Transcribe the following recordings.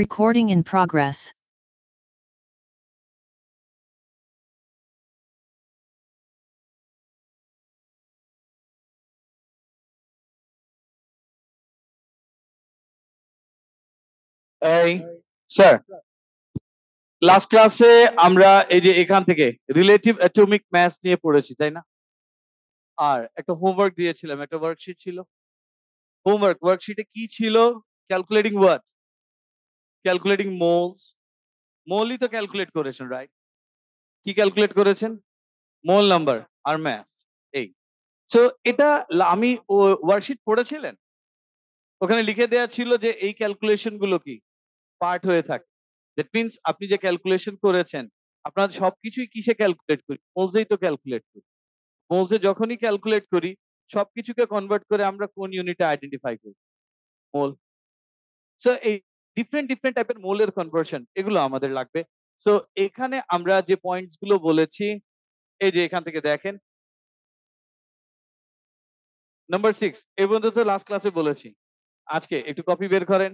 Recording in progress. এই sir, last ক্লাসে আমরা এই যে এখান থেকে রিলেটিভ অ্যাটমিক ম্যাস নিয়ে পড়েছি, তাই না? আর একটা হোমওয়ার্ক দিয়েছিলাম, একটা ওয়ার্কশিট ছিল। ওয়ার্কশিটে কি ছিল? Calculating what? Calculating moles. মোলই তো ক্যালকুলেট করেছেন, রাইট? কি ক্যালকুলেট করেছেন? মোল নাম্বার আর ম্যাস। এই সো এটা আমি ওয়ার্কশিট পড়েছিলেন, ওখানে লিখে দেওয়া ছিল যে এই ক্যালকুলেশন গুলো কি পার্ট হয়ে থাকে। দ্যাট মিনস আপনি যে ক্যালকুলেশন করেছেন, আপনার সবকিছুই কিসে ক্যালকুলেট করি? মোলসেই তো ক্যালকুলেট করি। মোলসে যখনই ক্যালকুলেট করি, সবকিছুকে কনভার্ট করে আমরা কোন ইউনিটে আইডেন্টিফাই করি? মোল। সো এই ডিফারেন্ট ডিফারেন্ট টাইপের মোলের কনভার্সন, এগুলো আমাদের লাগবে। সো এখানে আমরা যে পয়েন্টস গুলো বলেছি, এই যে এখান থেকে দেখেন, নাম্বার 6 এই পর্যন্ত তো লাস্ট ক্লাসে বলেছি। আজকে একটু কপি বের করেন।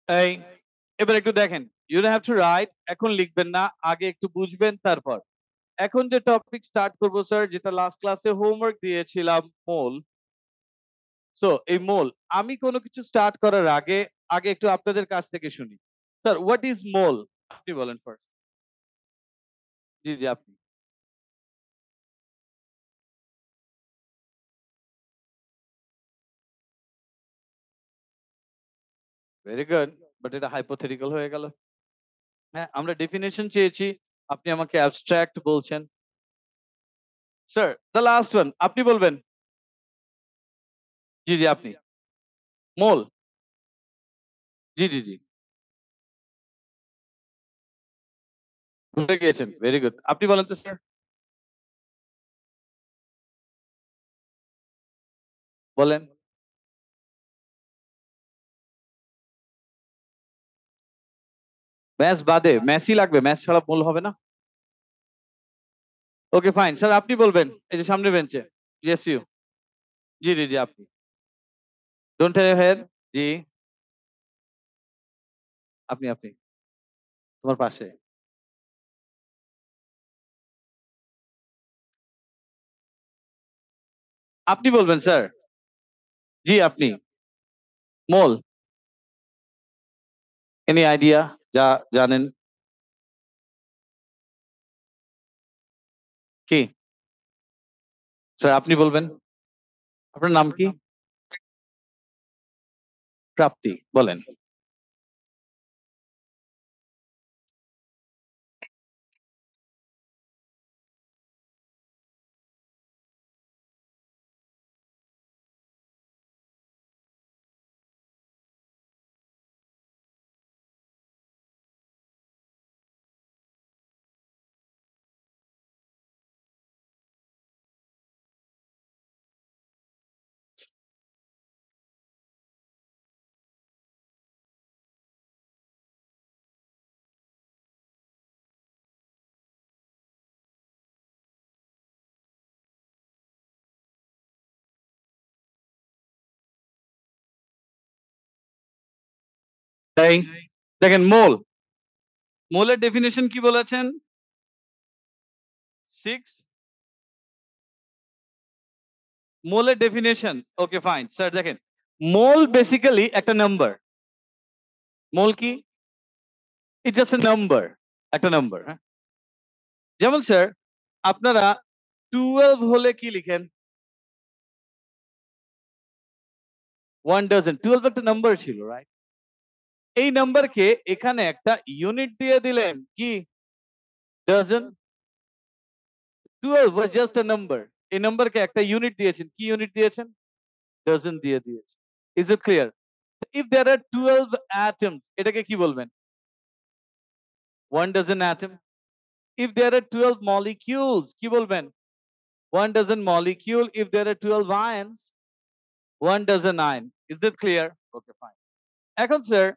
এই এবার একটু দেখেন, ইউ হ্যাভ টু রাইট, এখন লিখবেন না, আগে একটু বুঝবেন তারপর। এখন যে টপিক স্টার্ট করব স্যার, যেটা লাস্ট ক্লাসে হোমওয়ার্ক দিয়েছিলাম, মোল। সো এই মোল, আমি কোনো কিছু স্টার্ট করার আগে আগে একটু আপনাদের কাছ থেকে শুনি। স্যার, হোয়াট ইজ মোল? আপনি বলেন ফার্স্ট। জি জি, আপনি। ভেরি গুড, বাট এটা হাইপোথেটিক্যাল হয়ে গেল। হ্যাঁ, আমরা ডেফিনেশন চেয়েছি, আপনি আমাকে অ্যাবস্ট্রাক্ট বলছেন। স্যার, দ্য লাস্ট ওয়ান আপনি বলবেন। জি জি, আপনি। মোল। জি জি জি, ভুলে গিয়েছেন, ভেরি গুড। আপনি বলেন তো স্যার, বলেন। ম্যাথ বাদে, ম্যাথই লাগবে, ম্যাথ ছাড়া মোল হবে না। ওকে ফাইন স্যার, আপনি বলবেন, এই যে সামনে বেঞ্চে। Yes you. জি জি জি, আপনি। Don't hair. জি, আপনি আপনি তোমার পাশে। আপনি বলবেন স্যার। জি, আপনি। মোল। Any idea? যা জানেন। কি স্যার, আপনি বলবেন। আপনার নাম কি? প্রাপ্তি, বলেন। এই দেখেন মোলের ডেফিনেশন কি বলেছেন? 6 মোলের ডেফিনেশন, ওকে ফাইন স্যার। দেখেন মোল বেসিক্যালি একটা নাম্বার। মোল কি? ইটস জাস্ট এ নাম্বার, একটা নাম্বার। হ্যাঁ, যেমন স্যার আপনারা 12 হলে কি লিখেন? 1 ডজন। 12 একটা নাম্বার ছিল, রাইট? এই নাম্বারকে এখানে একটা ইউনিট দিয়ে দিলেন, কি? Dozen. 12 was just a number. এই নাম্বারকে একটা ইউনিট দিয়েছেন, কি ইউনিট দিয়েছেন? ডজন দিয়ে দিয়েছেন। Is it clear? If there are 12 atoms, এটাকে কি বলবেন? 1 dozen atom. If there are 12 molecules, কি বলবেন? 1 dozen molecule. If there are 12 ions, 1 dozen ion. Is it clear? Okay, fine. এখন স্যার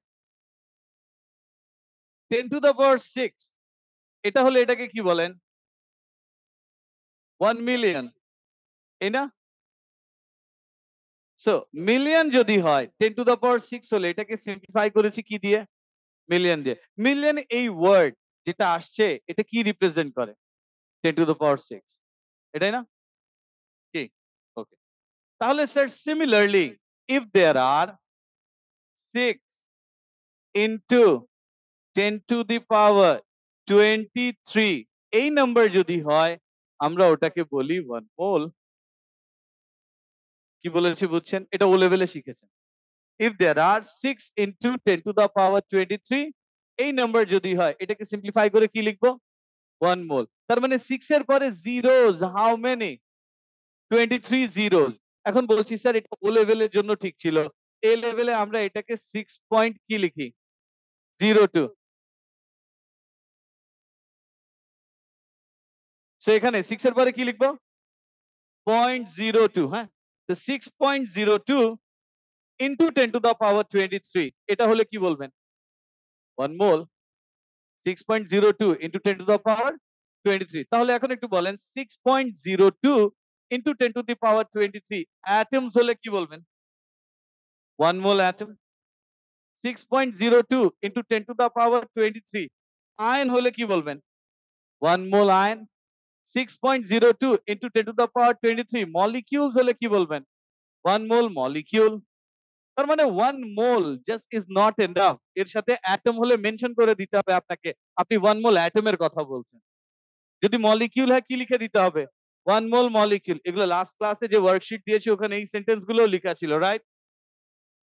10 to the power 6, এটা হলে এটাকে কি বলেন? 1 million, এই না? সো মিলিয়ন যদি হয় 10 to the power 6 হলে এটাকে সিম্পলিফাই করেছি কি দিয়ে? মিলিয়ন দিয়ে। মিলিয়ন এই ওয়ার্ড যেটা আসছে এটা কি রিপ্রেজেন্ট করে? 10 to the power 6, এটাই না? কি? ওকে, তাহলে sir similarly if there are 6 into 10 to the power 23, এই নাম্বার যদি হয় আমরা ওটাকে বলি 1 মোল। কি বলেছি বুঝছেন? এটা ও লেভেলে শিখেছেন। if there are 6 into 10 to the power 23, এই নাম্বার যদি হয় এটাকে সিম্পলিফাই করে কি লিখবো? 1 মোল। তার মানে 6 এর পরে zeros how many? 23 zeros। এখন বলছি স্যার এটা ও লেভেলের জন্য ঠিক ছিল, এ লেভেলে আমরা এটাকে 6 পয়েন্ট কি লিখি? 02। সো এখানে 6 এর পরে কি লিখবো? 0.02। হ্যাঁ, তো 6.02 into 10 to the power 23, এটা হলে কি বলবেন? 1 মোল। 6.02 into 10 to the power 23। তাহলে এখন একটু বলেন 6.02 into 10 to the power 23 atoms হলে কি বলবেন? 1 mole atom। 6.02 into 10 to the power 23 ion হলে কি বলবেন? 1 mole ion। 6.02 into 10 to the power 23 molecules হলে কি বলবেন? 1 mole molecule। তার মানে 1 মোল জাস্ট ইজ নট এনাফ, এর সাথে অ্যাটম হলে মেনশন করে দিতে হবে আপনাকে। আপনি 1 মোল অ্যাটমের কথা বলছেন। যদি মলিকিউল হয় কি লিখে দিতে হবে? 1 মোল মলিকিউল। এগুলো লাস্ট ক্লাসে যে ওয়ার্কশিট দিয়েছি ওখানে এই সেন্টেন্স গুলো লেখা ছিল, রাইট?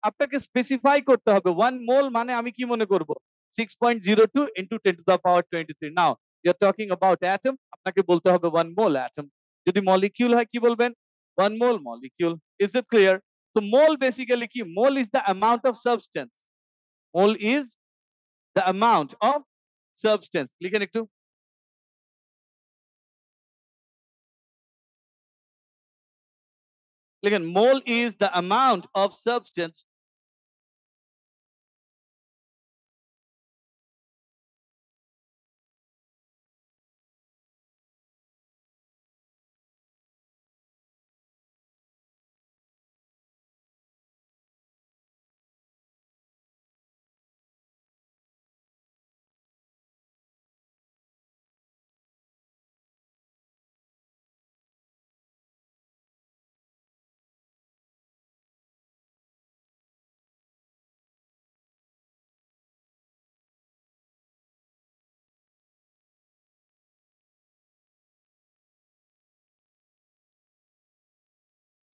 আপনাকে স্পেসিফাই করতে হবে 1 মোল মানে আমি কি মনে করব? 6.02 into 10 to the power 23। Now you are talking about atom, আপনাকে বলতে হবে 1 মোল অ্যাটম। যদি মলিকিউল হয় কি বলবেন? 1 mole molecule. Is it clear? তো মোল বেসিক্যালি কি? Mole is the amount of substance. Mole is the amount of substance. লিখেন একটু। লিখেন mole is the amount of substance.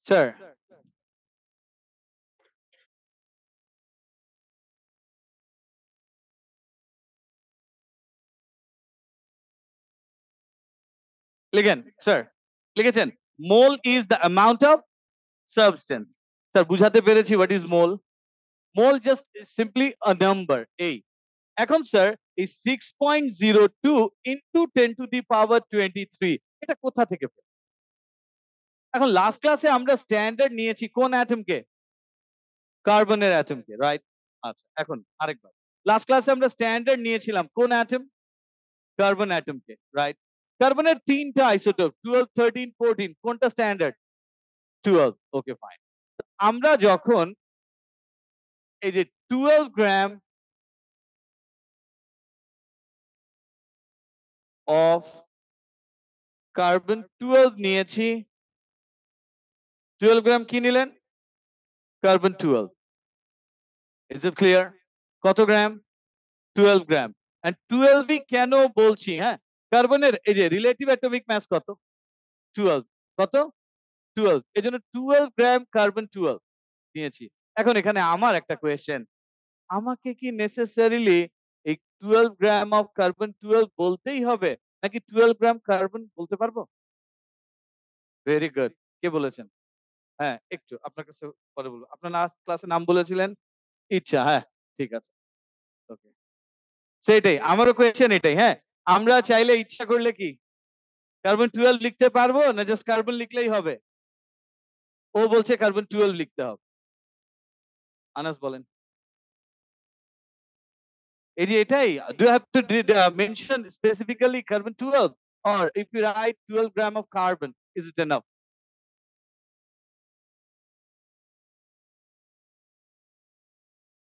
Sir লিখেন, স্যার লিখেছেন mole is the amount of substance. Sir বুঝাতে পেরেছি what is mole? Mole just simply a number. এই এখন sir এই 6.02 ইনটু 10 টু দি পাওয়ার 23 এটা কোথা থেকে পেলেন? এখন লাস্ট ক্লাসে আমরা স্ট্যান্ডার্ড নিয়েছি কোন অ্যাটমকে? কার্বনের অ্যাটমকে, রাইট? আচ্ছা, এখন আরেকবার, লাস্ট ক্লাসে আমরা স্ট্যান্ডার্ড নিয়েছিলাম কোন অ্যাটম? Carbon অ্যাটমকে, right? কার্বনের তিনটা আইসোটোপ 12, 13, 14, কোনটা স্ট্যান্ডার্ড? 12। Okay fine. আমরা যখন এই যে 12 গ্রাম of carbon 12 নিয়েছি 12 গ্রাম কি নিলেন carbon 12 is it clear কত গ্রাম 12 গ্রাম and 12 কেন বলছি হ্যাঁ কার্বনের এই যে রিলেটিভ অ্যাটমিক মাস কত 12 কত 12 এজন্য 12 গ্রাম কার্বন 12 নিয়েছি এখন এখানে আমার একটা কোয়েশ্চেন আমাকে কি নেসেসারিলি এই 12 গ্রাম অফ কার্বন 12 বলতেই হবে নাকি 12 গ্রাম কার্বন বলতে পারবো ভেরি গুড কে বলেছেন হ্যাঁ একটু আপনার কাছে পরে বলবো আপনার ক্লাসে নাম বলেছিলেন ইচ্ছা হ্যাঁ ঠিক আছে ওকে সেটাই আমারও কোয়েশ্চেন এটাই হ্যাঁ আমরা চাইলে ইচ্ছা করলে কি কার্বন 12 লিখতে পারবো না জাস্ট কার্বন লিখলেই হবে ও বলছে কার্বন 12 লিখতে হবে আনাস বলেন এই যে এটাই do you have to mention specifically carbon 12 or if you write 12 gram of carbon is it enough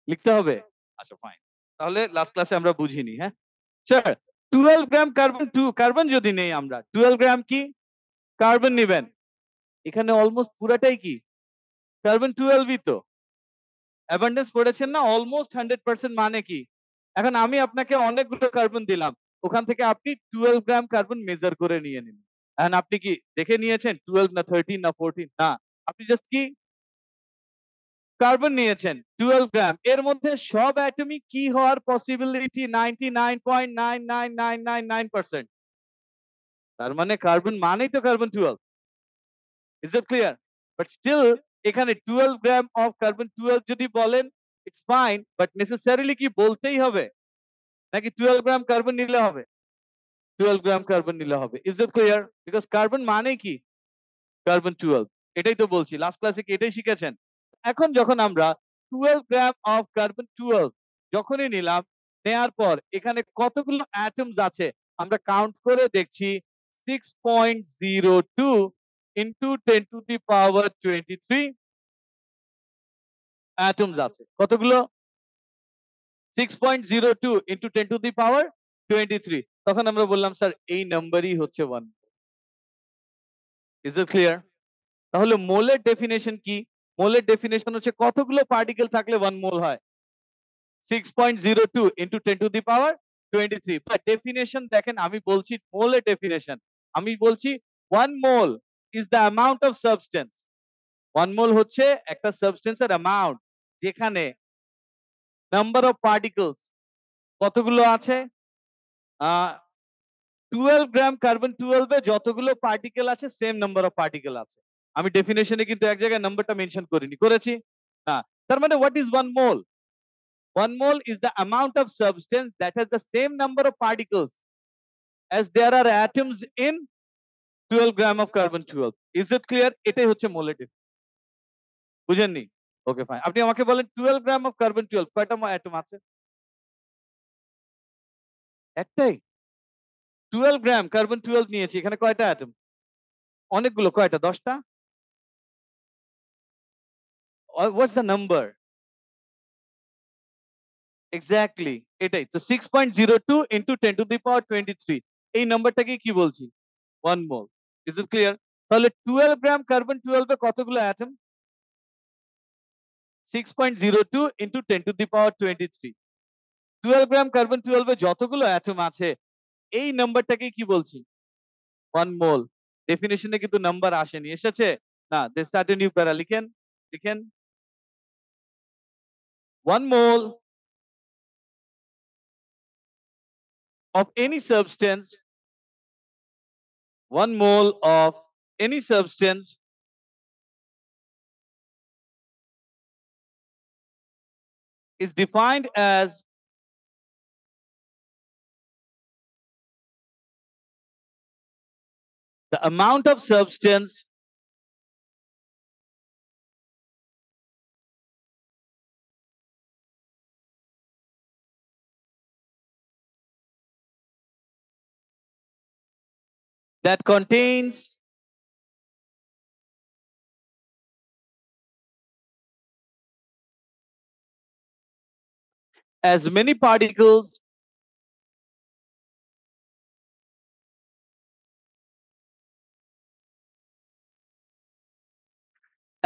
লিখতে হবে আচ্ছা ফাইন তাহলে লাস্ট ক্লাসে আমরা বুঝিনি হ্যাঁ স্যার 12 গ্রাম কার্বন 2 কার্বন যদি নেই আমরা 12 গ্রাম কি কার্বন নেবেন এখানে অলমোস্ট পুরাটাই কি কার্বন 12ই তো অ্যাবান্ডেন্স পড়েছেন না অলমোস্ট 100% মানে কি এখন আমি আপনাকে অনেকগুলো কার্বন দিলাম ওখান থেকে আপনি 12 গ্রাম কার্বন মেজার করে নিয়ে নিন এন্ড আপনি কি দেখে নিয়েছেন 12 না 13 না 14 না আপনি জাস্ট কি কার্বন নিয়েছেন 12 গ্রাম এর মধ্যে সব অ্যাটমিক কি হওয়ার পসিবিলিটি 99.99999% তার মানে কার্বন মানেই তো carbon 12 is it clear but still এখানে 12 গ্রাম অফ কার্বন 12 যদি বলেন ইটস ফাইন বাট নেসেসারিলি কি বলতেই হবে নাকি 12 গ্রাম কার্বন নিলে হবে 12 গ্রাম কার্বন নিলে হবে is it clear because carbon মানে কি কার্বন 12 এটাই তো বলছি লাস্ট ক্লাসে কি এটাই শিখেছেন এখন যখন আমরা 12 গ্রাম অফ কার্বন 12 যখনই নিলাম নেয়ার পর এখানে কতগুলো অ্যাটমস আছে আমরা কাউন্ট করে দেখছি 6.02 into 10 to the power 23 atoms আছে কতগুলো 6.02 ইনটু 10 টু দি পাওয়ার 23 তখন আমরা বললাম স্যার এই নাম্বারই হচ্ছে 1 ইজ ইট ক্লিয়ার তাহলে মোলের ডেফিনেশন কি মোলের ডেফিনেশন হচ্ছে কতগুলো পার্টিকেল থাকলে 1 মোল হয় 6.02 into 10 to the power 23 but definition দেখেন আমি বলছি মোলের ডেফিনেশন আমি বলছি 1 mole is the amount of substance 1 mole হচ্ছে একটা সাবস্টেন্সের অ্যামাউন্ট যেখানে নাম্বার অফ পার্টিকেলস কতগুলো আছে 12 গ্রাম কার্বন 12 এ যতগুলো পার্টিকেল আছে সেম নাম্বার অফ পার্টিকেল আছে আমি ডেফিনেশনে কিন্তু এক জায়গায় নাম্বারটা মেনশন করিনি করেছি না তার মানে what is 1 mole 1 mole is the amount of substance that has the same number of particles as there are atoms in 12 gram of carbon 12. Is it clear? এটাই হচ্ছে মোলের definition বুঝেননি ওকে ফাইন আপনি আমাকে বলেন 12 গ্রাম অফ কার্বন 12 কয়টা atom আছে একটাই 12 গ্রাম carbon 12 নিয়েছি এখানে কয়টা অ্যাটম অনেকগুলো কয়টা 10টা হোয়াটস দ্য নাম্বার এক্স্যাক্টলি এটাই তো 6.02 ইনটু 10 টু দি পাওয়ার 23 এই নাম্বারটাকে কি বলছি 1 মোল ইজ ইট ক্লিয়ার তাহলে 12 গ্রাম কার্বন 12 এ কতগুলো atom 6.02 into 10 to the power 23 12 gram carbon 12 এ যতগুলো অ্যাটম আছে এই নাম্বারটাকে কি বলছি 1 মোল ডেফিনিশনে কিন্তু নাম্বার আসেনি এসেছে না they start a new para লিখেন লিখেন 1 mole of any substance 1 mole of any substance is defined as the amount of substance that contains as many particles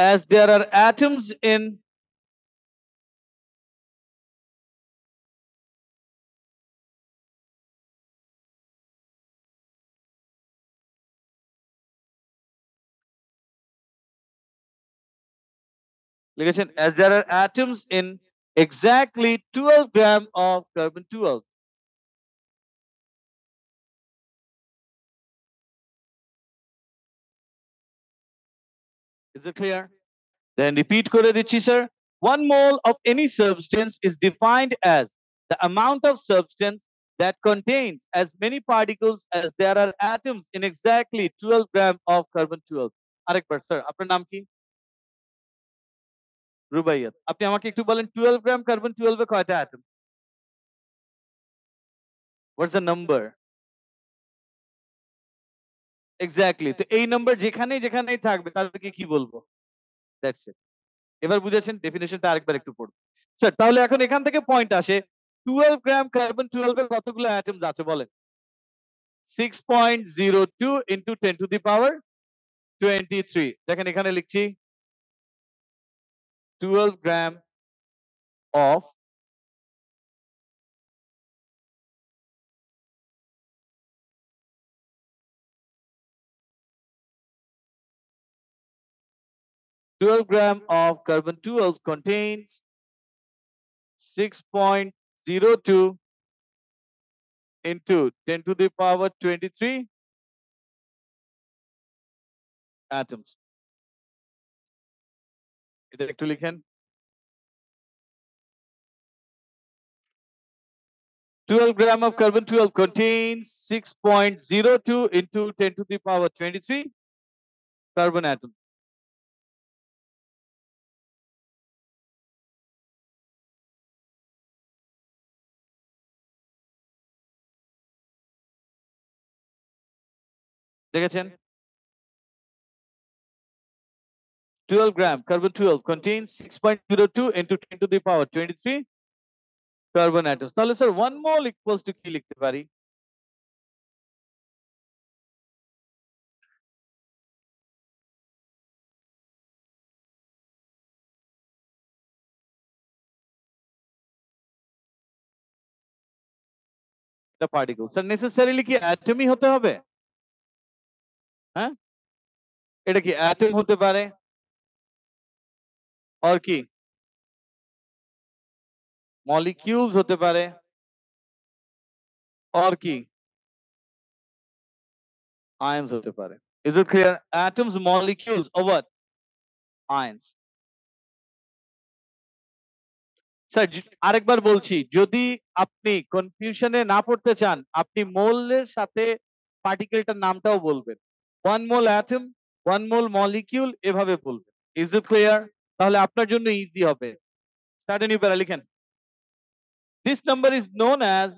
as there are atoms in litigation, as there are atoms in exactly 12 gram of carbon 12. Is it clear? Then repeat করে দিচ্ছি sir. 1 mole of any substance is defined as the amount of substance that contains as many particles as there are atoms in exactly 12 gram of carbon 12. আরেকবার sir আপনার নাম কি? রুবাইয়াত। আপনি আমাকে একটু বলেন 12 গ্রাম কার্বন 12 এ কয়টা atom? What's the number? Exactly. তো এই নাম্বার যেখানেই থাকবে তাদেরকে কি বলবো? That's it. এবার বুঝেছেন? ডেফিনিশনটা আরেকবার একটু পড়ুন। স্যার তাহলে এখন এখান থেকে পয়েন্ট আসে 12 গ্রাম কার্বন 12 এর কতগুলো অ্যাটমস আছে বলেন? 6.02 into 10 to the power 23. দেখেন এখানে লিখছি 12 গ্রাম of 12 gram of carbon 12 contains 6.02 into 10 to the power 23 atoms. এটা একটু লিখেন 12 gram of carbon 12 contains 6.02 into 10 to the power 23 carbon atoms. দেখেছেন 12 gram carbon 12 contains 6.02 into 10 to the power 23 carbon atoms. তাহলে sir 1 mole equals to কি লিখতে পারি? এটা particle sir necessarily কি অ্যাটমই হতে হবে? হ্যাঁ এটা কি অ্যাটম হতে পারে আর কি মলিকিউলস হতে পারে আর কি আয়ন্স হতে পারে। Is it clear? Atoms, molecules, or what? Ions. Sir আরেকবার বলছি যদি আপনি কনফিউশনে না পড়তে চান আপনি মোলের সাথে পার্টিকেলটার নামটাও বলবেন 1 মোল অ্যাটম 1 মোল মলিকিউল এভাবে বলবেন ইজ ইট ক্লিয়ার তাহলে আপনার জন্য ইজি হবে স্টার্ট নিউ প্যারা লিখেন this number is known as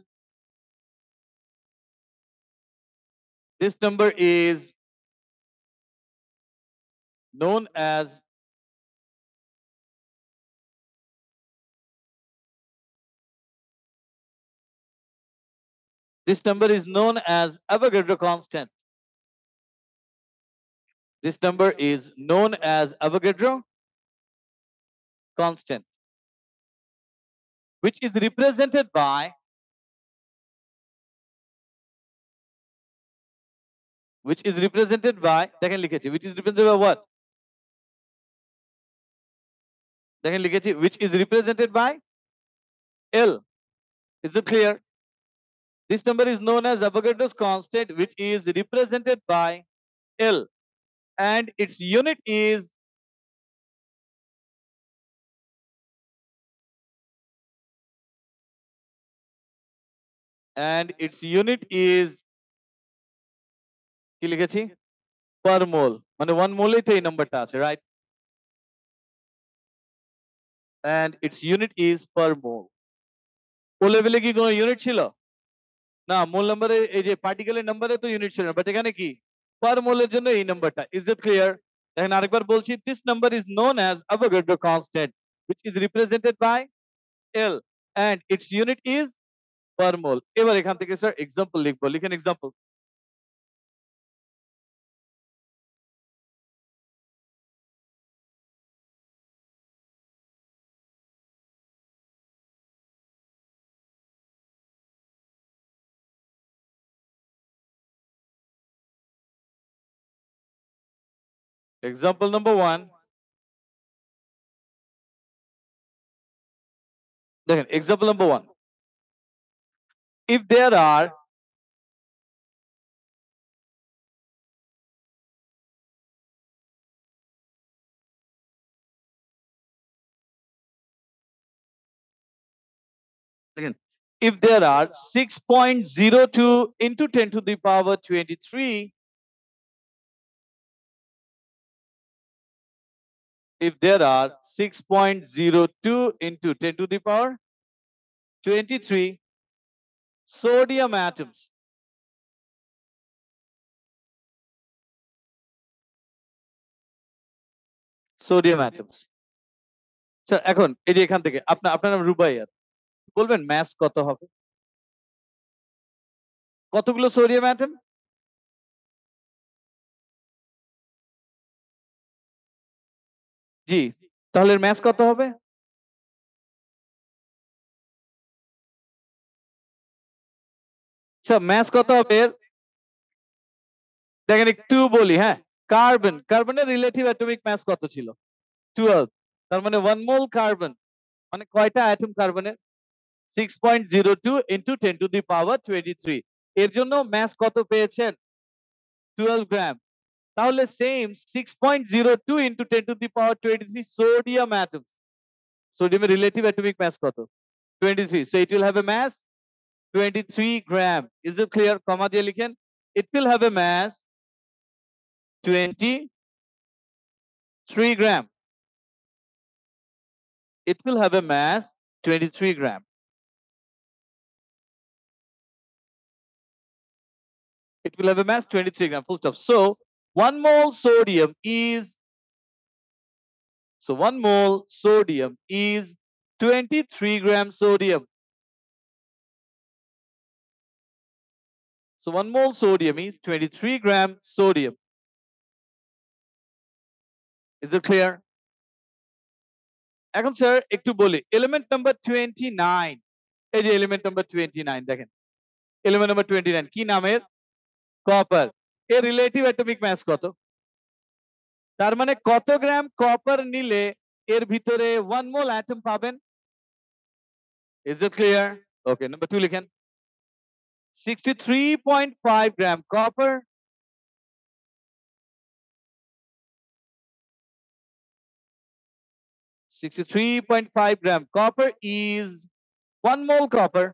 this number is known as this number is known as Avogadro constant. This number is known as Avogadro constant, which is represented by দেখেন লিখেছি which is represented by what? দেখেন লিখেছি which is represented by L. Is it clear? This number is known as Avogadro's constant, which is represented by L, and its unit is কি লিখেছি per mole মানে 1 মোলে তো এই নাম্বারটা আছে right and its unit is per mole ও লেভেলে কি কোনো ইউনিট ছিল না মোল নাম্বারে এই যে পার্টিকেলের নাম্বারে তো ইউনিট ছিল বাট এখানে কি পার মোলের জন্য এই নাম্বারটা ইজ ইট ক্লিয়ার দেখেন আরেকবার বলছি this number is known as Avogadro constant which is represented by L and its unit is per mole এবার এখান থেকে স্যার एग्जांपल লিখবো লিখেন एग्जांपल Example number 1. দেখেন example number 1. If there are দেখেন if there are 6.02 into 10 to the power 23, if there are 6.02 into 10 to the power 23 sodium atoms, sir এখন এই যে এখান থেকে আপনার নাম রুবাইয়াত, বলবেন ম্যাস কত হবে? কতগুলো সোডিয়াম অ্যাটম? জি, তাহলে ম্যাস কত হবে? স্যার ম্যাস কত হবে? দেখেন একটু বলি, হ্যাঁ। কার্বনের রিলেটিভ অ্যাটমিক ম্যাস কত ছিল? 12। তার মানে 1 মোল কার্বন মানে কয়টা অ্যাটম কার্বনের? 6.02 into 10 to the power 23। এর জন্য ম্যাস কত পেয়েছেন? 12 গ্রাম। তাহলে same 6.02 into 10 to the power 23 sodium atom, সোডিয়ামের রিলেটিভ অ্যাটমিক ম্যাস কত? 23। So it will have a mass 23 gram. Is it clear? কমা দিয়ে লিখেন, it will have a mass 23 gram. It will have a mass 23 gram. It will have a mass 23 gram, full stop. So 1 mole sodium is 23 gram sodium. So 1 mole sodium is 23 gram sodium. Is it clear? এখন sir একটু বলি element number 29। এই যে element number 29 দেখেন, element number 29 কি নামের? Copper. এর relative atomic mass কত? তার মানে কত গ্রাম কপার নিলে এর ভিতরে 1 মোল অ্যাটম পাবেন? Is it clear? Okay, number 2 লিখেন, 63.5 gram copper, 63.5 gram copper is 1 mole copper.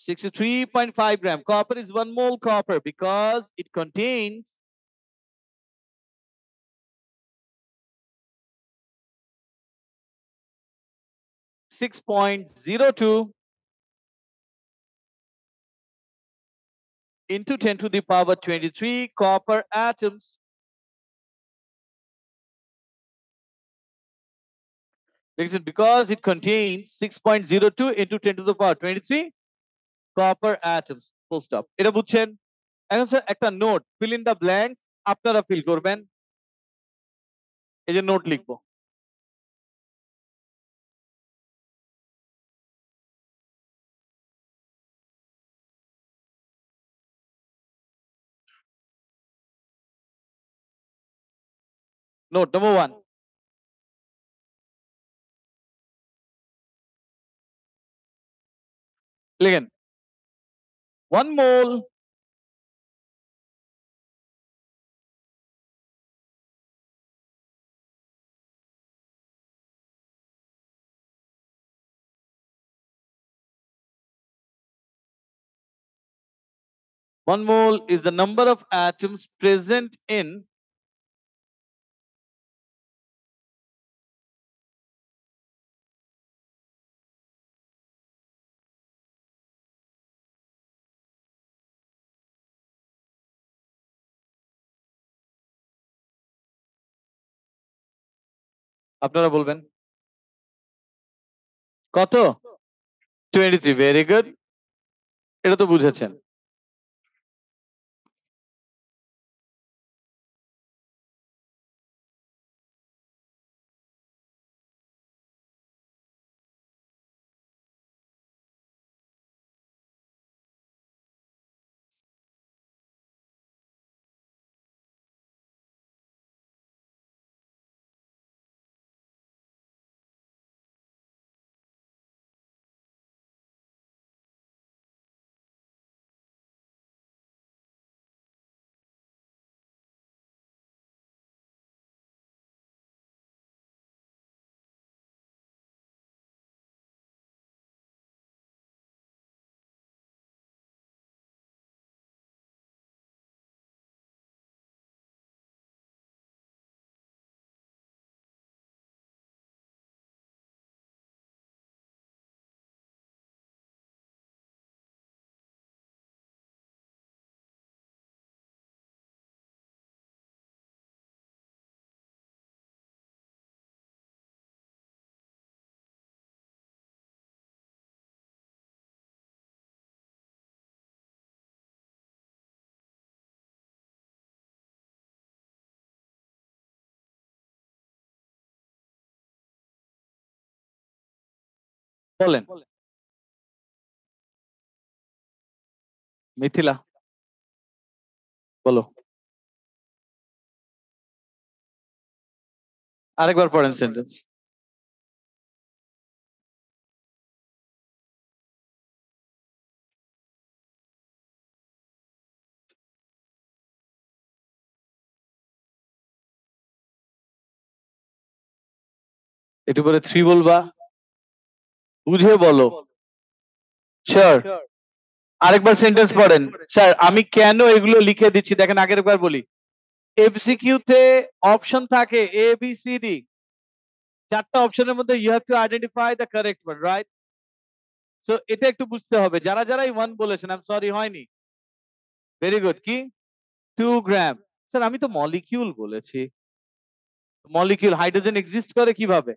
63.5 gram copper is 1 mole copper because it contains 6.02 into 10 to the power 23 copper atoms. Because it contains 6.02 into 10 to the power 23 copper atoms. Full stop. এটা বুঝছেন? এখন sir একটা note, fill in the blanks আপনারা feel করবেন। এই যে note লিখবো। Note number 1, লিখেন 1 mole is the number of atoms present in আপনারা বলবেন কত? 23। ভেরি গুড, এটা তো বুঝেছেন। বলেন মিথিলা বলো আরেকবার পড়েন সেন্টেন্স একটু পরে 3 বলবা বুঝে বলো শিওর আরেকবার সেন্টেন্স পড়েন স্যার আমি কেন এগুলো লিখে দিচ্ছি দেখেন আগের বার বলি এমসিকিউ তে অপশন থাকে এ বি সি ডি চারটা অপশনের মধ্যে you have to identify the correct one right so এটা একটু বুঝতে হবে যারা যারা এই ওয়ান বলেছেন আই এম সরি হয়নি ভেরি গুড কি 2 গ্রাম স্যার আমি তো মলিকিউল বলেছি মলিকিউল হাইড্রোজেন এক্সিস্ট করে কিভাবে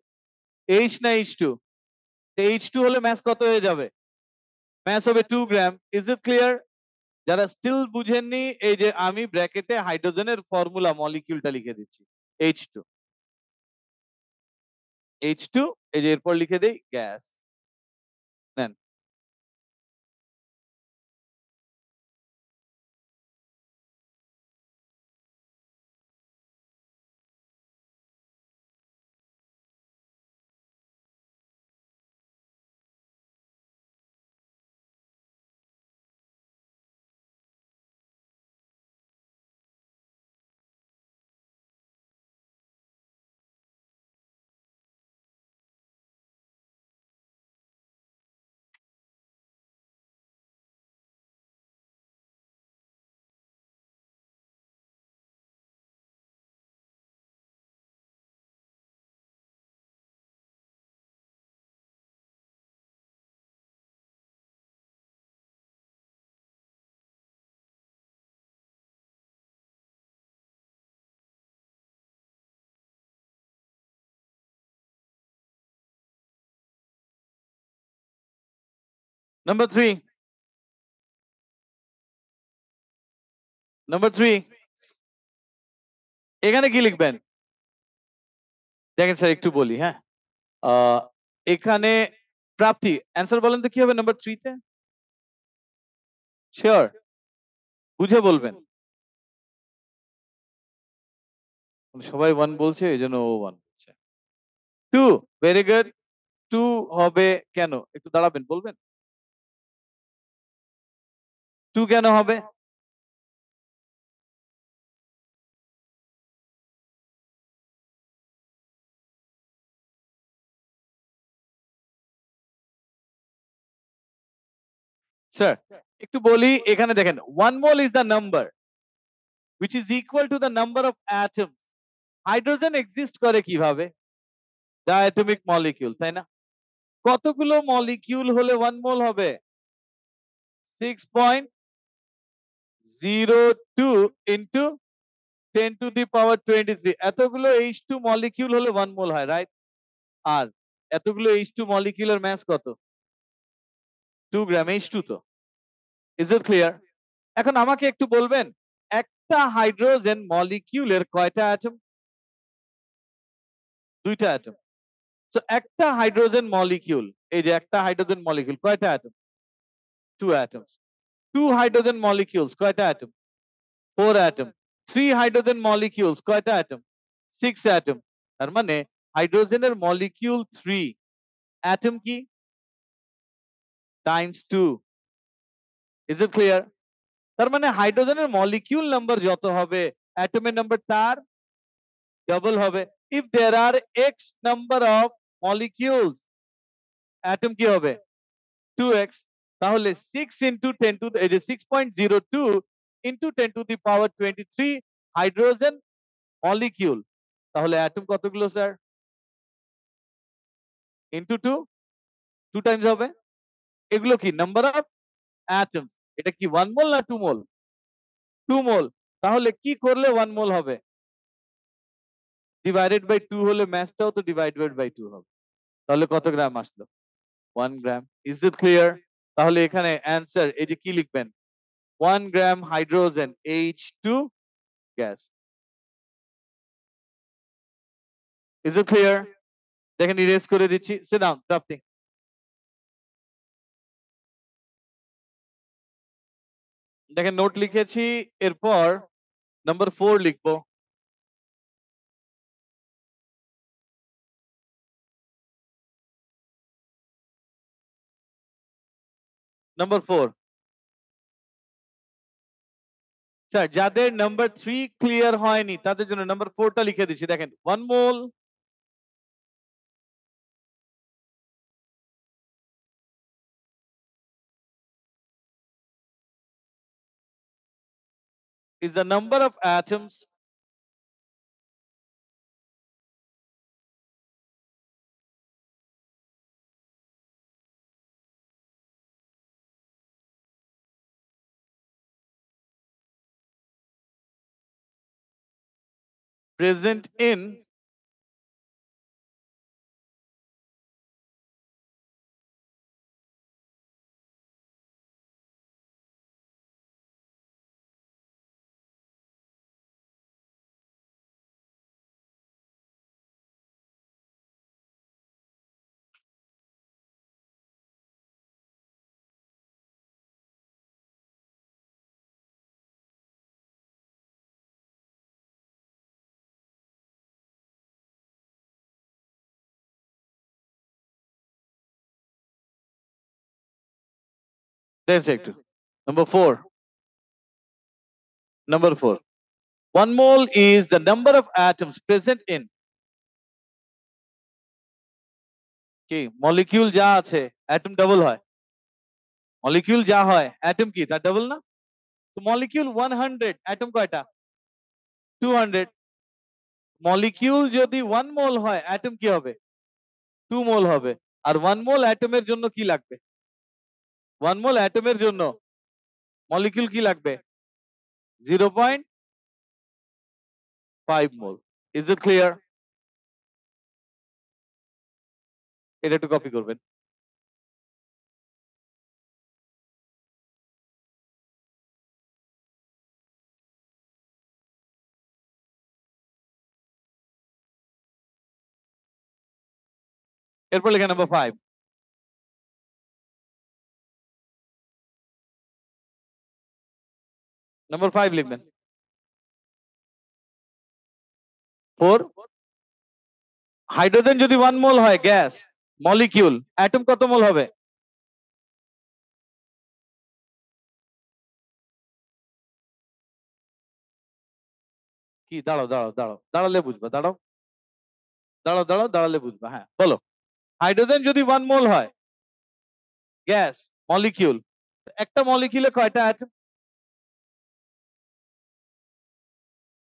এইচ না এইচ টু এইচ টু হলে ম্যাস কত হয়ে যাবে ম্যাস হবে 2 গ্রাম ইজ ইট ক্লিয়ার যারা স্টিল বুঝেননি এই যে আমি ব্র্যাকেটে হাইড্রোজেনের ফর্মুলা মলিকিউলটা লিখে দিচ্ছি এইচ টু এইচ টু এই যে এরপর লিখে দেই গ্যাস নেন নাম্বার 3 নাম্বার 3 এখানে কি লিখবেন দেখেন স্যার একটু বলি হ্যাঁ আহ, এখানে প্রাপ্তি অ্যান্সার বলেন তো কি হবে নাম্বার 3 তে শিওর বুঝে বলবেন সবাই ওয়ান বলছে এই জন্য ও ওয়ান বলছে 2 ভেরি গুড 2 হবে কেন একটু দাঁড়াবেন বলবেন 2 কেন হবে স্যার একটু বলি এখানে দেখেন 1 mole is the number which is equal to the number of atoms hydrogen exist করে কিভাবে ডায়াটমিক মলিকিউল তাই না কতগুলো মলিকিউল হলে 1 মোল হবে 6.02 ইনটু 10 টু দি পাওয়ার 23 এতগুলো H2 মলিকিউল হলে 1 মোল হয় রাইট আর এতগুলো H2 মলিকিউলের মাস কত 2 গ্রাম H2 তো ইজ ইট ক্লিয়ার এখন আমাকে একটু বলবেন একটা হাইড্রোজেন মলিকিউলের কয়টা অ্যাটম দুইটা অ্যাটম সো একটা হাইড্রোজেন মলিকিউল এই যে একটা হাইড্রোজেন মলিকিউল কয়টা অ্যাটম 2 atoms 2 hydrogen molecules কয়টা অ্যাটম 4 atom 3 hydrogen molecules কয়টা অ্যাটম 6 atom তার মানে হাইড্রোজেনের মলিকিউল 3 অ্যাটম কি টাইমস 2 ইজ ইট ক্লিয়ার তার মানে হাইড্রোজেনের মলিকিউল নাম্বার যত হবে অ্যাটমের নাম্বার তার ডাবল হবে if there are x number of molecules atom কি হবে 2x তাহলে 6 ইনটু 10 টু এই যে 6.02 into 10 to the power 23 hydrogen molecule তাহলে অ্যাটম কতগুলো স্যার ইনটু 2 2 টাইমস হবে এগুলো কি নাম্বার অফ অ্যাটমস এটা কি 1 মোল না 2 মোল 2 মোল তাহলে কি করলে 1 মোল হবে ডিভাইডেড বাই 2 হলে ম্যাসটাও তো ডিভাইডেড বাই 2 হবে তাহলে কত গ্রাম আসলো 1 গ্রাম ইজ ইট ক্লিয়ার তাহলে এখানে অ্যানসার এই যে কি লিখবেন 1 গ্রাম hydrogen H2 gas is it clear দেখেন ইরেজ করে দিচ্ছি সিট ডাউন প্রাপ্তি দেখেন নোট লিখেছি, এরপর নাম্বার 4 লিখবো। নাম্বার 4, স্যার যাদের নাম্বার 3 ক্লিয়ার হয়নি তাদের জন্য নাম্বার 4টা লিখে দিচ্ছি। দেখেন 1 mole is the number of atoms present in there's একটু number 4, number 4, 1 mole is the number of atoms present in কি মলিকিউল যা আছে অ্যাটম ডাবল হয়, মলিকিউল যা হয় অ্যাটম কি তার ডাবল না? তো মলিকিউল 100, অ্যাটম কয়টা? 200। মলিকিউল যদি 1 মোল হয় অ্যাটম কি হবে? 2 মোল হবে। আর 1 মোল অ্যাটমের জন্য কি লাগবে? 1 মোল অ্যাটমের জন্য মলিকিউল কি লাগবে? 0.5 মোল। Is it clear? এটা একটু কপি করবেন। এরপর লেখা নাম্বার 5, নাম্বার 5 লিখবেন। 4, হাইড্রোজেন যদি 1 মোল হয় গ্যাস মলিকিউল, অ্যাটম কত মোল হবে? কি দাঁড়াও দাঁড়াও দাঁড়াও, দাঁড়ালে বুঝবা, দাঁড়াও দাঁড়াও দাঁড়াও, দাঁড়ালে বুঝবা। হ্যাঁ বলো, হাইড্রোজেন যদি 1 মোল হয় গ্যাস মলিকিউল, একটা মলিকিউলে কয়টা অ্যাটম?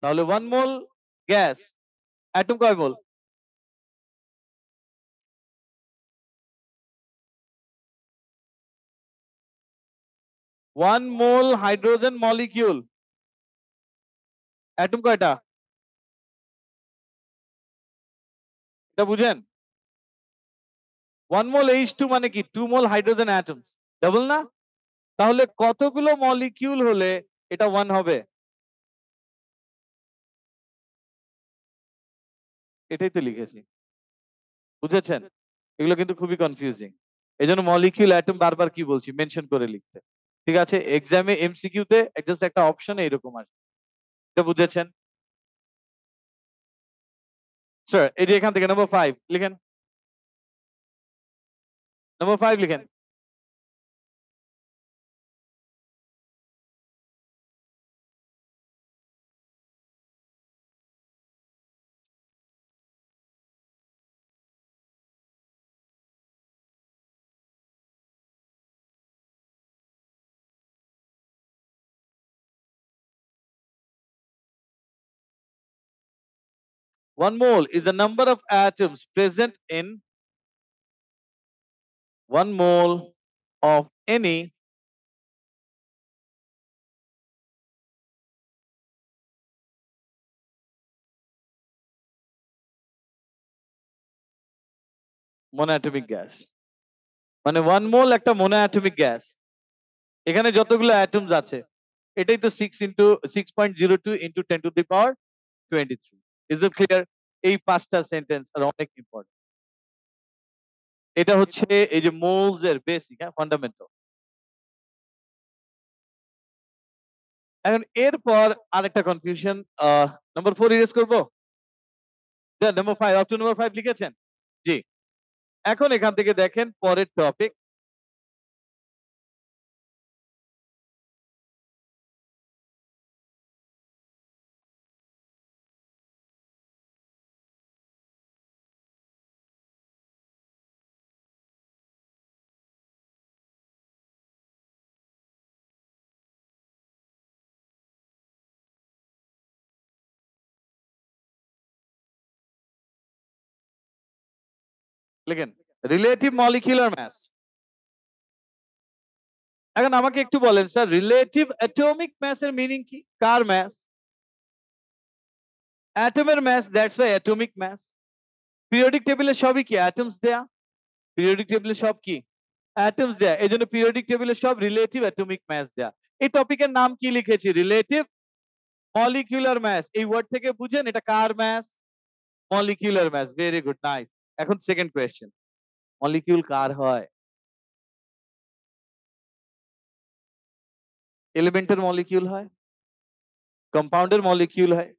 তাহলে 1 মোল গ্যাস, অ্যাটম কয় মোল? 1 মোল হাইড্রোজেন মলিকিউল, অ্যাটম কয়টা? এটা বুঝেন? 1 মোল H2 মানে কি 2 মোল হাইড্রোজেন অ্যাটমস, ডাবল না? তাহলে কতগুলো মলিকিউল হলে এটা 1 হবে? এটাই তো লিখেছি, বুঝেছেন? এগুলো কিন্তু খুবই কনফিউজিং। এজন্য মলিকিউল অ্যাটম বারবার কি বলছি মেনশন করে লিখতে। ঠিক আছে, এক্সামে এমসিকিউ তে জাস্ট একটা অপশনে এরকম আসবে। এটা বুঝেছেন? স্যার এই যে এখান থেকে নাম্বার 5 লিখেন, নাম্বার 5 লিখেন। One mole is the number of atoms present in 1 mole of any monoatomic gas। মানে 1 মোল একটা monoatomic গ্যাস, এখানে যতগুলো অ্যাটমস আছে এটাই তো 6 into 6.02 into 10 to the power 23। Is it clear? এই পাঁচটা সেন্টেন্স আর অনেক ইম্পর্টেন্ট। এটা হচ্ছে এই যে মোলস এর বেসিক, হ্যাঁ, ফান্ডামেন্টাল। এখন এরপর আরেকটা কনফিউশন, নাম্বার 4 ইরেজ করবো, নাম্বার 5 আপ টু নাম্বার 5 লিখেছেন? জি। এখন এখান থেকে দেখেন পরের টপিক, লিখেন রিলেটিভ মলিকিউলার মাস। এখন আমাকে একটু বলেন স্যার, রিলেটিভ অ্যাটমিক মাস এর মিনিং কি? কার মাস? অ্যাটমের mass, that's why atomic mass. Periodic টেবিলে সবই কি অ্যাটমস দেয়া? পিরিয়ডিক টেবিলে সব কি অ্যাটমস দেয়া, এজন্য পিরিয়ডিক টেবিলে সব রিলেটিভ অ্যাটমিক মাস দেয়া। এই টপিকের নাম কি লিখেছি? Relative molecular mass. এই ওয়ার্ড থেকে বুঝেন এটা কার mass? Molecular mass. Very good, nice. এখন সেকেন্ড কোয়েশ্চেন, মলিকিউল কার হয়? এলিমেন্টের মলিকিউল হয়, কম্পাউন্ডের মলিকিউল হয়।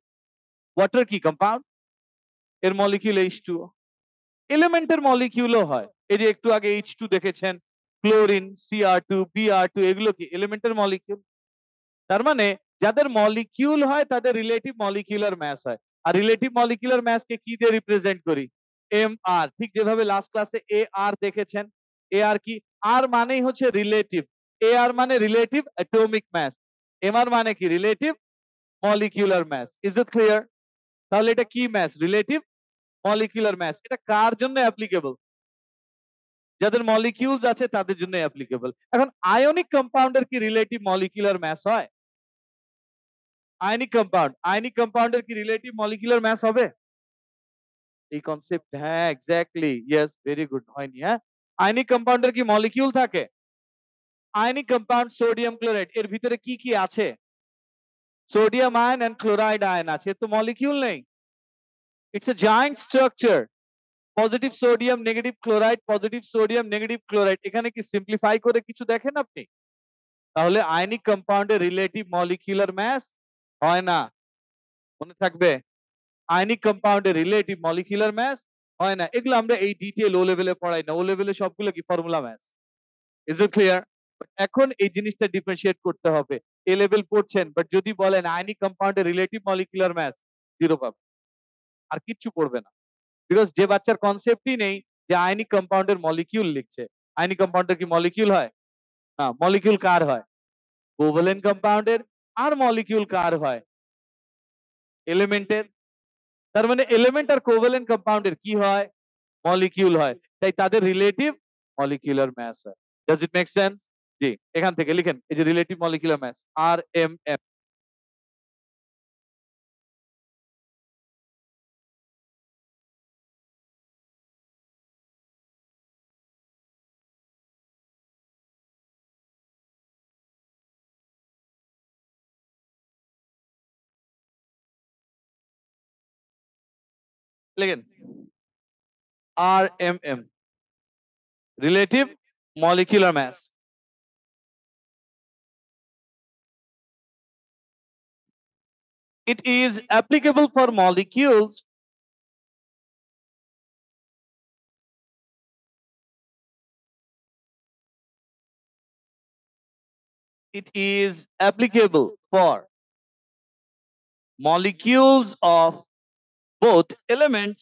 ওয়াটার কি কম্পাউন্ড? এর মলিকিউল H2O। এলিমেন্টের মলিকিউলও হয়, এই যে একটু আগে H2 দেখেছেন, ক্লোরিন, Cr2, Br2, এগুলো কি এলিমেন্টের মলিকিউল? তার মানে যাদের মলিকিউল হয় তাদের রিলেটিভ মলিকিউলার মাস হয়। আর রিলেটিভ মলিকিউলার মাস কে কি দিয়ে রিপ্রেজেন্ট করি? mr। ঠিক যেভাবে লাস্ট ক্লাসে ar দেখেছেন, ar কি? আর মানেই হচ্ছে রিলেটিভ, ar মানে রিলেটিভ অ্যাটমিক মাস, mr মানে কি? Relative molecular mass. Is it clear? তাহলে এটা কি মাস? রিলেটিভ মলিকিউলার মাস। এটা কার জন্য অ্যাপ্লিকেবল? যাদের মলিকিউলস আছে তাদের জন্য অ্যাপ্লিকেবল। এখন আয়নিক কম্পাউন্ডের কি রিলেটিভ মলিকিউলার মাস হয়? আয়নিক কম্পাউন্ডের কি রিলেটিভ মলিকিউলার মাস হবে? এই কনসেপ্ট, হ্যাঁ এক্স্যাক্টলি, ইয়েস, ভেরি গুড। হয়নি? হ্যাঁ, আয়নিক কম্পাউন্ডের কি মলিকিউল থাকে? আয়নিক কম্পাউন্ড সোডিয়াম ক্লোরাইড, এর ভিতরে কি কি আছে? Sodium ion and chloride ion আছে, তো মলিকিউল নেই। It's a giant structure. Positive sodium, negative chloride, positive sodium, negative chloride, এখানে কি সিম্পলিফাই করে কিছু দেখেন আপনি? তাহলে আয়নিক কম্পাউন্ডের রিলেটিভ মলিকিউলার মাস হয় না, মনে থাকবে। আয়নিক কম্পাউন্ডের রিলেটিভ মলিকিউলার মাস হয় না। এগুলো আমরা এই ডিটেইল ও লেভেলে পড়াই না, ও লেভেলে সবগুলো কি formula mass. Is it clear? এখন এই জিনিসটা ডিফারেন্সিয়েট করতে হবে। এ লেভেল পড়ছেন, বাট যদি বলেন আয়নিক কম্পাউন্ডের রিলেটিভ মলিকিউলার মাস, জিরো পাবে, আর কিচ্ছু পড়বে না। বিকজ যে বাচ্চার কনসেপ্টই নেই যে আয়নিক কম্পাউন্ডের মলিকিউল লিখছে। আয়নিক কম্পাউন্ডের কি মলিকিউল হয়? না। মলিকিউল কার হয়? কোভ্যালেন্ট কম্পাউন্ডের। আর মলিকিউল কার হয়? এলিমেন্টের। তার মানে এলিমেন্ট আর কোভ্যালেন্ট কম্পাউন্ডের কি হয়? মলিকিউল হয়, তাই তাদের রিলেটিভ মলিকিউলার মাস হয়। Does it make sense? জি। এখান থেকে লিখেন এই যে relative molecular mass, R M M. লিখেন R M M, relative molecular mass. It is applicable for molecules it is applicable for molecules of both elements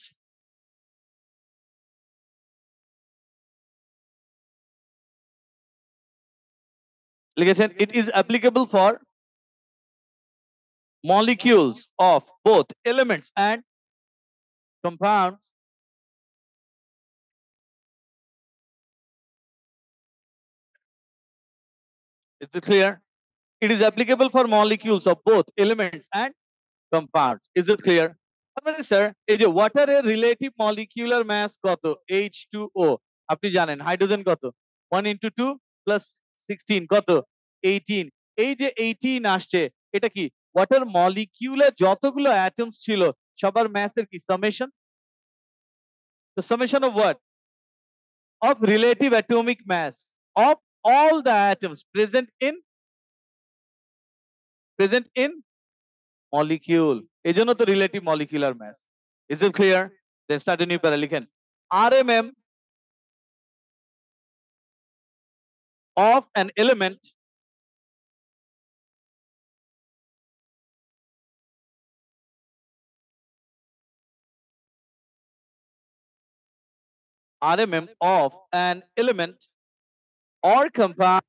লিখেছেন it is applicable for molecules of both elements and compounds is it clear? It is applicable for molecules of both elements and compounds. Is it clear? মানে sir এই যে ওয়াটারের relative molecular মাস কত? H2O। আপনি জানেন hydrogen কত? 1 into 2 plus 16 কত? 18। এই যে 18 আসছে, এটা কি ওয়াটার মলিকিউলে যতগুলো অ্যাটমস ছিল সবার মাসের কি summation? The summation of what? Of relative atomic mass of all the atoms present present in molecule, এই জন্য তো relative molecular mass. Is it clear? Then start new para লিখেন RMM of an element RMM of an element or compound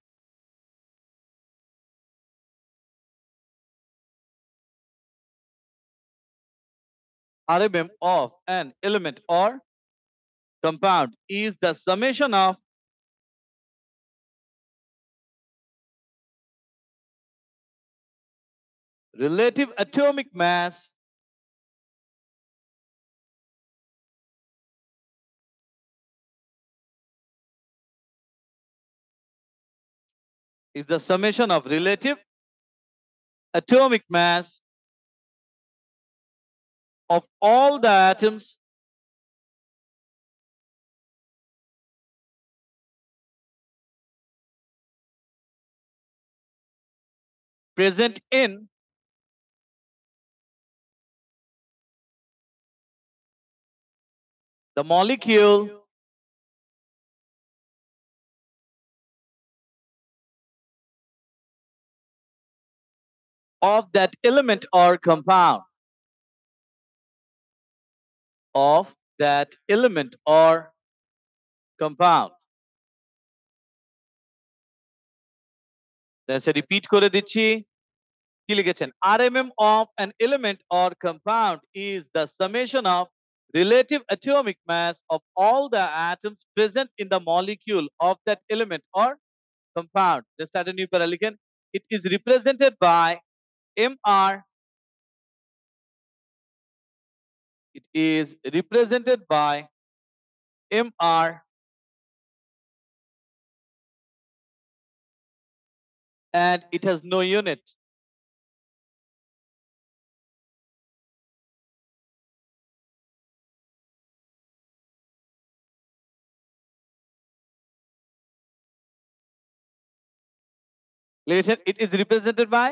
RMM of an element or compound is the summation of relative atomic mass is the summation of relative atomic mass of all the atoms present in the molecule of that element or compound of that element or compound. That's a repeat করে দিচ্ছি, কি লিখেছেন? RMM of an element or compound is the summation of relative atomic mass of all the atoms present in the molecule of that element or compound. Just add a new para লিখেন, it is represented by MR. It is represented by MR and it has no unit. Listen, it is represented by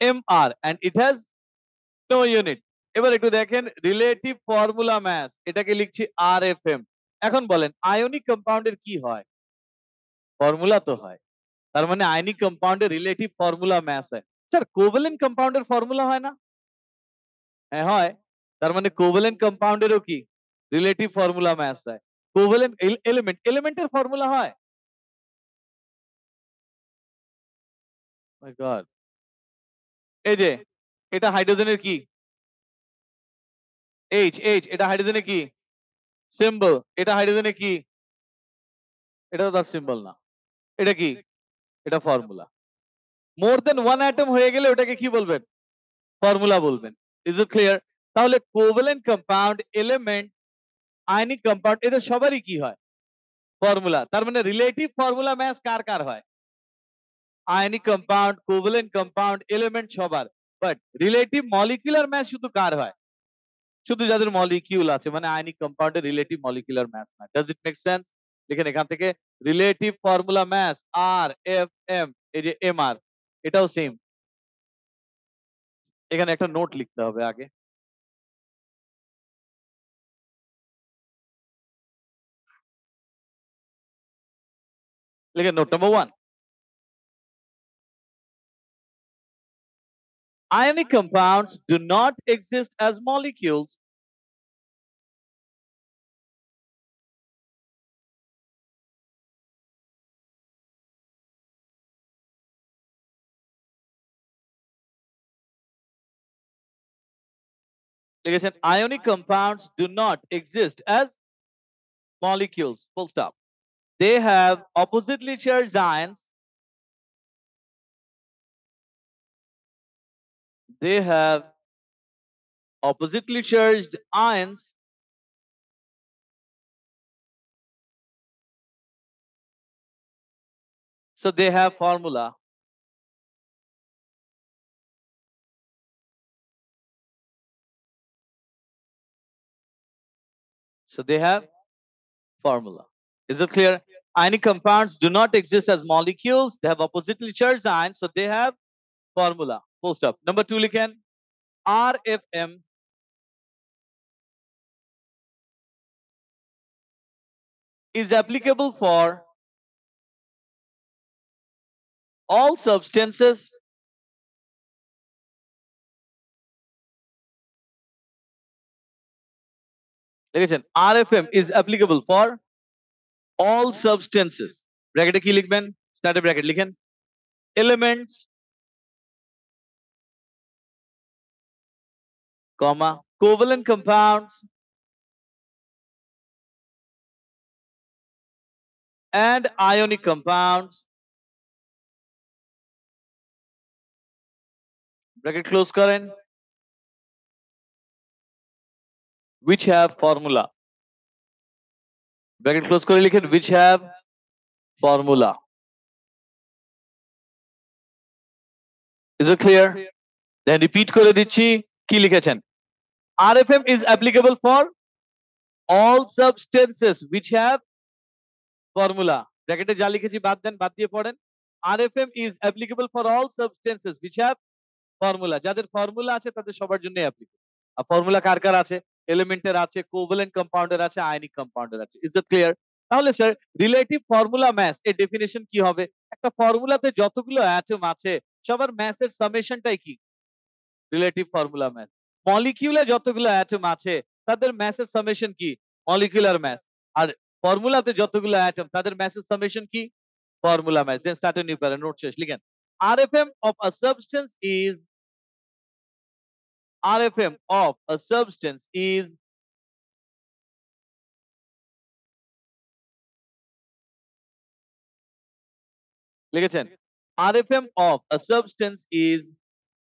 MR and it has no unit. এবার একটু দেখেন relative formula mass, এটাকে লিখছি RFM। এখন বলেন ionic কম্পাউন্ডের কি হয়? Formula তো হয়। তার মানে আয়নিক কম্পাউন্ডের রিলেটিভ ফর্মুলা ম্যাস হয়। স্যার কোভ্যালেন্ট কম্পাউন্ডের ফর্মুলা হয় না? হ্যাঁ হয়। তার মানে কোভ্যালেন্ট কম্পাউন্ডেরও কি রিলেটিভ ফর্মুলা ম্যাস হয়। কোভ্যালেন্ট এলিমেন্টের ফর্মুলা হয়। মাই গড, এই যে এটা হাইড্রোজেনের কি? এইচ এটা হাইড্রোজেনের কি? সিম্বল। এটা হাইড্রোজেনের কি? এটা তো তার সিম্বল না। এটা কি? এটা formula. More then one atom হয়ে গেলে ওটাকে কি বলবেন? ফর্মুলা বলবেন। Is it clear? তাহলে covalent compound, element, ionic compound এদের সবারই কি হয়? ফর্মুলা। তার মানে রিলেটিভ ফর্মুলা ম্যাচ কার কার হয়? Ionic compound, covalent compound, element সবার। বাট রিলেটিভ মলিকুলার ম্যাচ শুধু কার হয়? শুধু যাদের মলিকিউল আছে, মানে আয়নিক কম্পাউন্ডের রিলেটিভ মলিকুলার ম্যাচ না। Does it make sense? লিখেন এখান থেকে রিলেটিভ ফর্মুলা ম্যাচ RFM, এই যে MR এটাও সেম। এখানে একটা নোট লিখতে হবে আগে। লিখেন note number 1, ionic compounds do not exist as molecules লিখেছেন ionic compounds do not exist as molecules, full stop. They have oppositely charged ions. They have oppositely charged ions so they have formula. So they have formula. Is it clear? Ionic compounds do not exist as molecules. They have oppositely charged ions, so they have formula. full stop. Number 2 লিখেন RFM is applicable for all substances লিখেছেন RFM is applicable for all substances ব্র্যাকেটে কি লিখবেন স্টার্টে bracket লিখেন elements comma covalent compounds and ionic compounds bracket close করেন which have formula bracket close করে লিখেন which have formula is it clear then repeat করে দিচ্ছি কি লিখেছেন RFM is applicable for all substances which have formula ব্র্যাকেটে যা লিখেছি বাদ দেন বাদ দিয়ে পড়েন RFM is applicable for all substances which have formula যাদের ফর্মুলা আছে তাদের সবার জন্য অ্যাপ্লিকেবল আর ফর্মুলা কার কার আছে এলিমেন্টের আছে কোভ্যালেন্ট কম্পাউন্ডের আছে আয়নিক কম্পাউন্ডের আছে ইজ ইট ক্লিয়ার তাহলে স্যার রিলেটিভ ফর্মুলা ম্যাস এর ডেফিনিশন কি হবে একটা ফর্মুলাতে যতগুলো অ্যাটম আছে সবার ম্যাসের সামেশনটাই কি রিলেটিভ ফর্মুলা ম্যাস মলিকিউলে যতগুলো অ্যাটম আছে তাদের ম্যাসের সামেশন কি মলিকিউলার ম্যাস আর ফর্মুলাতে যতগুলো অ্যাটম তাদের ম্যাসের সামেশন কি formula mass then start a new para note শেষ লিখেন RFM of a substance is RFM of a substance is লিখেছেন RFM of a substance is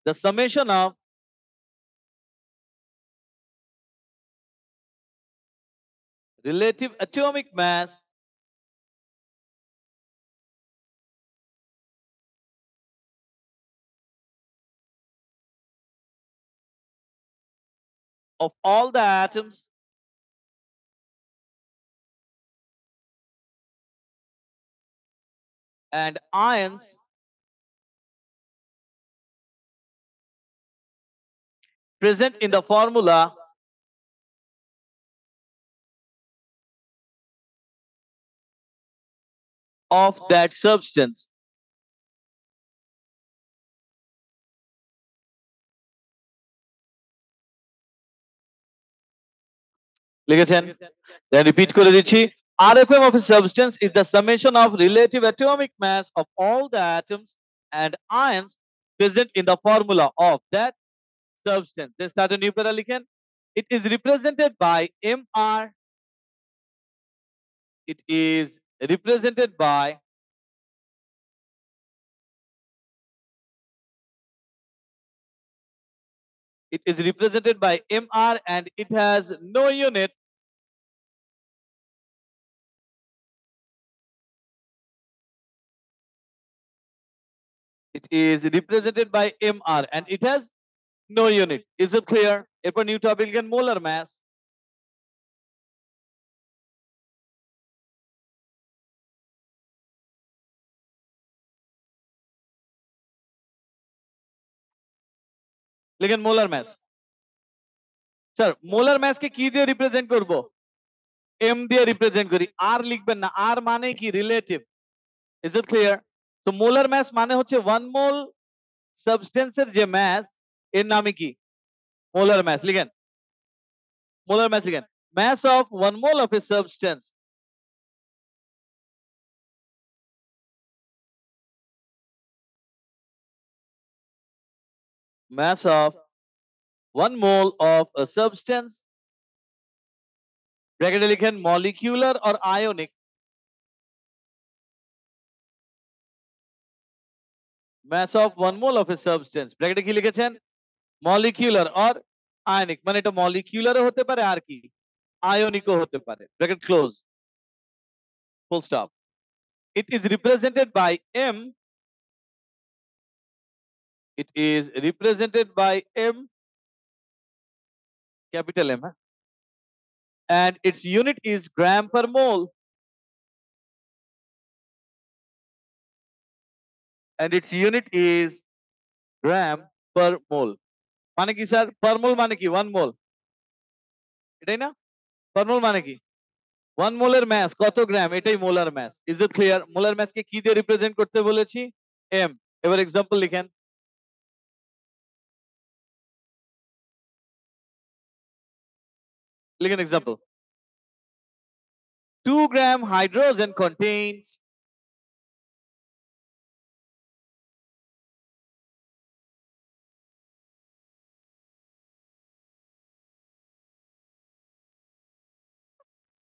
the summation of relative atomic mass of all the atoms and ions present in the formula of that substance. লিখেছেন then repeat করে দিচ্ছি RFM of a substance is the summation of relative atomic mass of all the atoms and ions present in the formula of that substance. Then start a new para লিখেন it is represented by MR. It is represented by MR and it has no unit. It is represented by MR and it has no unit. Is it clear? এরপর new topic লিখেন molar mass. লিখেন molar mass. Sir molar mass কে কি দিয়ে represent করব M দিয়ে represent করি আর লিখবেন না আর মানে কি রিলেটিভ ইজ ইট ক্লিয়ার তো মোলার ম্যাস মানে হচ্ছে 1 মোল সাবস্টেন্সের যে ম্যাস এর নামে কি মোলার ম্যাস লিখেন মোলার ম্যাস লিখেন mass of 1 mole of a substance mass of 1 mole of a substance ব্র্যাকেটে লিখেন molecular or ionic mass of 1 mole of a substance ব্র্যাকেটে কি লিখেছেন molecular or ionic মানে এটা মলিকিউলারও হতে পারে আর কি আয়নিকও হতে পারে bracket close full stop it is represented by M. It is represented by M, capital M, and its unit is gram per mole. And its unit is gram per mole মানে কি sir per mole মানে কি 1 mole এটাই না per mole মানে কি 1 মোলের mass কত গ্রাম এটাই molar mass is it clear molar mass কে কি দিয়ে রিপ্রেজেন্ট করতে বলেছি m এবার एग्जांपल লিখেন লিখেন example 2 gram hydrogen contains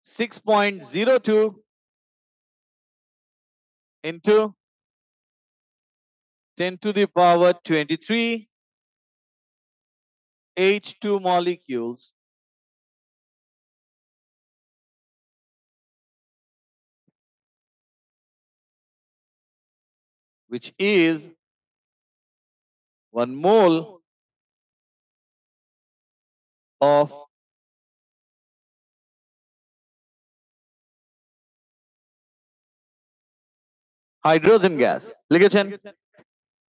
6.02 into 10 to the power 23 H2 molecules which is 1 mole of hydrogen gas লিখেছেন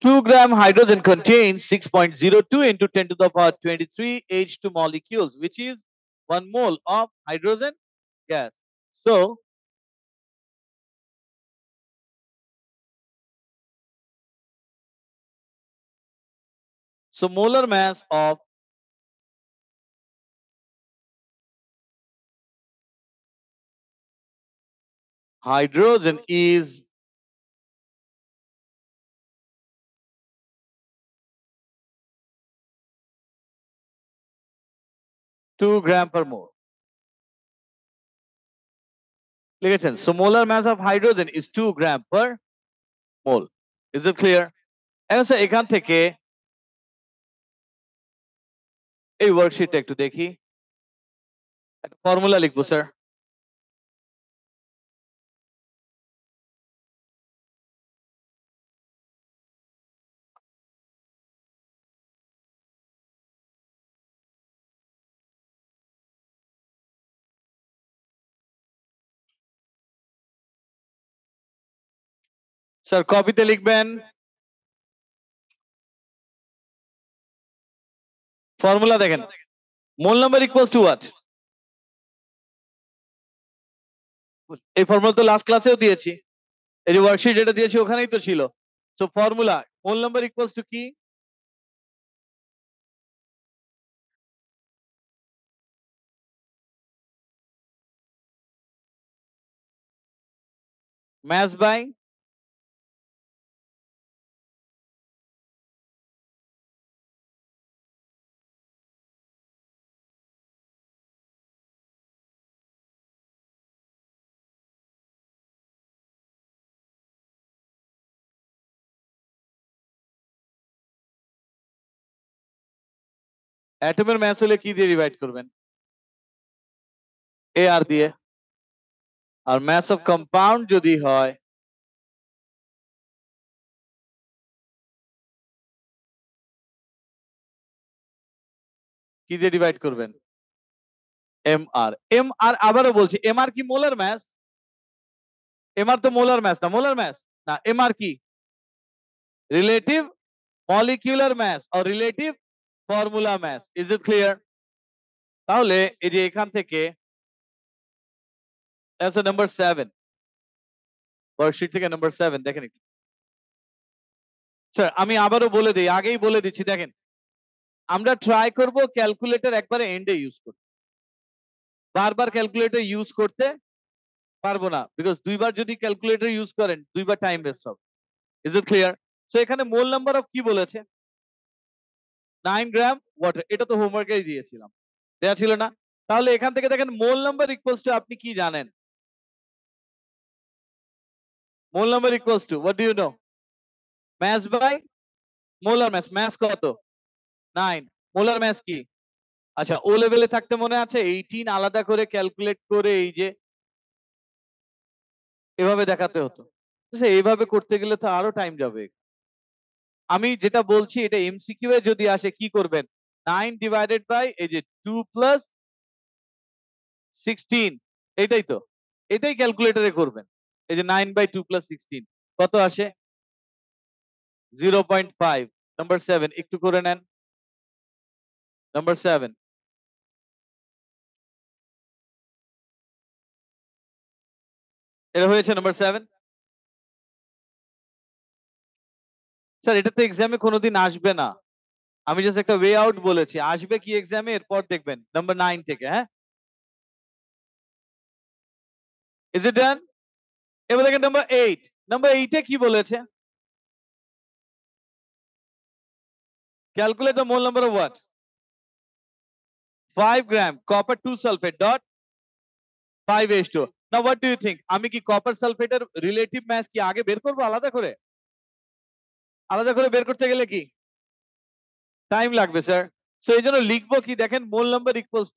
2 gram hydrogen contains 6.02 into 10 to the power 23 H2 molecules which is 1 mole of hydrogen gas so molar mass of hydrogen is 2 gram per mole লিখেছেন so molar mass of hydrogen is 2 gram per mole is it clear এখন sir এখান থেকে এই ওয়ার্কশিটটা একটু দেখি একটা formula লিখবো sir sir কপিতে লিখবেন ফর্মুলা দেখেন mole number equals to what এই ফর্মুলা তো লাস্ট ক্লাসেও দিয়েছি এই যে ওয়ার্কশিট যেটা দিয়েছি ওখানেই তো ছিল so formula mole number equals to কি mass by অ্যাটমের mass হলে কি দিয়ে ডিভাইড করবেন এ আর দিয়ে আর mass of compound যদি হয় কি দিয়ে ডিভাইড করবেন এম আর আবারও বলছি এম আর কি মোলার mass এম আর তো মোলার mass না এম আর কি relative molecular mass or relative formula mass is it clear তাহলে এই যে এখান থেকে অ্যান্সার নাম্বার 7 ওয়ার্কশিট থেকে নাম্বার 7 দেখেন একটু স্যার আমি আবারও বলে দিই আগেই বলে দিচ্ছি দেখেন আমরা ট্রাই করব ক্যালকুলেটর একবারে এন্ডে ইউজ করতে বারবার ক্যালকুলেটর ইউজ করতে পারবো না বিকজ দুইবার যদি ক্যালকুলেটর ইউজ করেন দুইবার টাইম ওয়েস্ট হবে ইজ ইট ক্লিয়ার সো এখানে মোল নাম্বার অফ কি বলেছে 9 গ্রাম ওয়াটার এটা তো হোমওয়ার্কেই দিয়েছিলাম দেয়া ছিল না তাহলে এখান থেকে দেখেন মোল নাম্বার ইকুয়ালস টু আপনি কি জানেন mole number equals to what do you know mass by molar mass কত 9 মোলার mass কি আচ্ছা ও লেভেলে থাকতে মনে আছে 18 আলাদা করে ক্যালকুলেট করে এই যে এভাবে দেখাতে হতো এইভাবে করতে গেলে তো আরো টাইম যাবে আমি যেটা বলছি এটা এমসিকিউ এ যদি আসে কি করবেন 9 ডিভাইডেড বাই এই যে 2 প্লাস 16 এটাই তো এটাই ক্যালকুলেটরে করবেন এই যে 9 বাই 2 প্লাস 16 কত আসে 0.5 নাম্বার 7 একটু করে নেন। নাম্বার 7 এটা হয়েছে নাম্বার 7। স্যার এটা তো এক্সামে কোনোদিন আসবে না। আমি জাস্ট একটা ওয়ে আউট বলেছি, আসবে কি এক্সামে এরপর দেখবেন নাম্বার 9 থেকে। হ্যাঁ, ইজ ইট ডান? এবার দেখেন নাম্বার 8। নাম্বার 8 এ কি বলেছে? Calculate the mole number of what? 5 gram copper 2 sulphate dot 5H2। Now what do you think, আমি কি কপার সালফেটের রিলেটিভ মাস কি আগে বের করব আলাদা করে? আলাদা করে বের করতে গেলে কি টাইম লাগবে স্যার। সো এই জন্য লিখবো কি দেখেন, mole number equals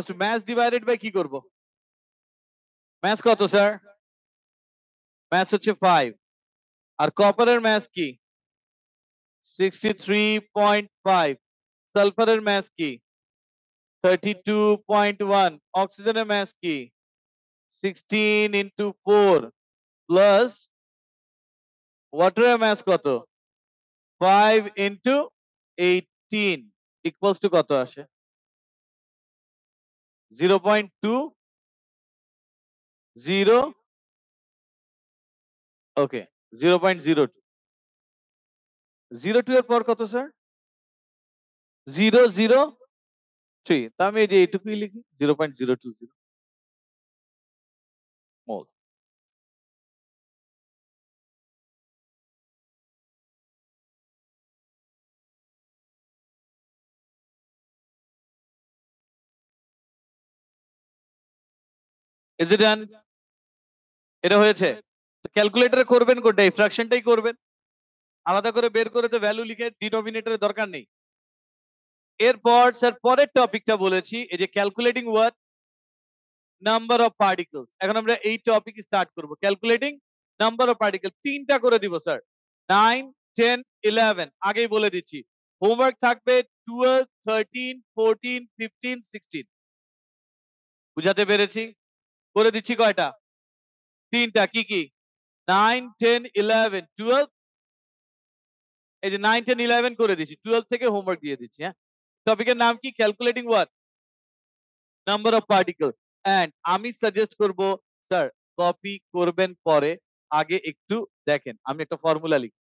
to mass divided by কি করব? মাস কত স্যার? মাস হচ্ছে 5। আর কপারের মাস কি? 63.5। সালফারের মাস কি? 32.1। অক্সিজেনের মাস কি? 16 into 4 প্লাস ওয়াটারের মাস কত? 5 into 18 ইকুয়ালস টু কত আসে? 0.20। ওকে, 0.02। 02 এর পর কত স্যার? 003। তা আমি এই যে এইটুকুই লিখি 0.020 মোল। ইজ ইট ডান? এটা হয়েছে। ক্যালকুলেটরে করবেন কোনটা? এই ফ্র্যাকশনটাই করবেন। আলাদা করে বের করে তো ভ্যালু লিখে ডিনোমিনেটরের দরকার নেই। এরপর স্যার পরের টপিকটা বলেছি এই যে calculating what? Number of particles. এখন আমরা এই টপিক স্টার্ট করব, ক্যালকুলেটিং নাম্বার অফ পার্টিকল। তিনটা করে দিব স্যার, 9, 10, 11। আগেই বলে দিচ্ছি হোমওয়ার্ক থাকবে 12, 13, 14, 15, 16। বুঝাতে পেরেছি? করে দিচ্ছি কয়টা? তিনটা। কি কি? 9, 10, 11, 12। এই যে 9, 10, 11 করে দিচ্ছি, 12 থেকে হোমওয়ার্ক দিয়ে দিচ্ছি। হ্যাঁ, টপিকের নাম কি? Calculating what? Number of particle. And আমি সাজেস্ট করব স্যার কপি করবেন পরে, আগে একটু দেখেন আমি একটা ফর্মুলা লিখি।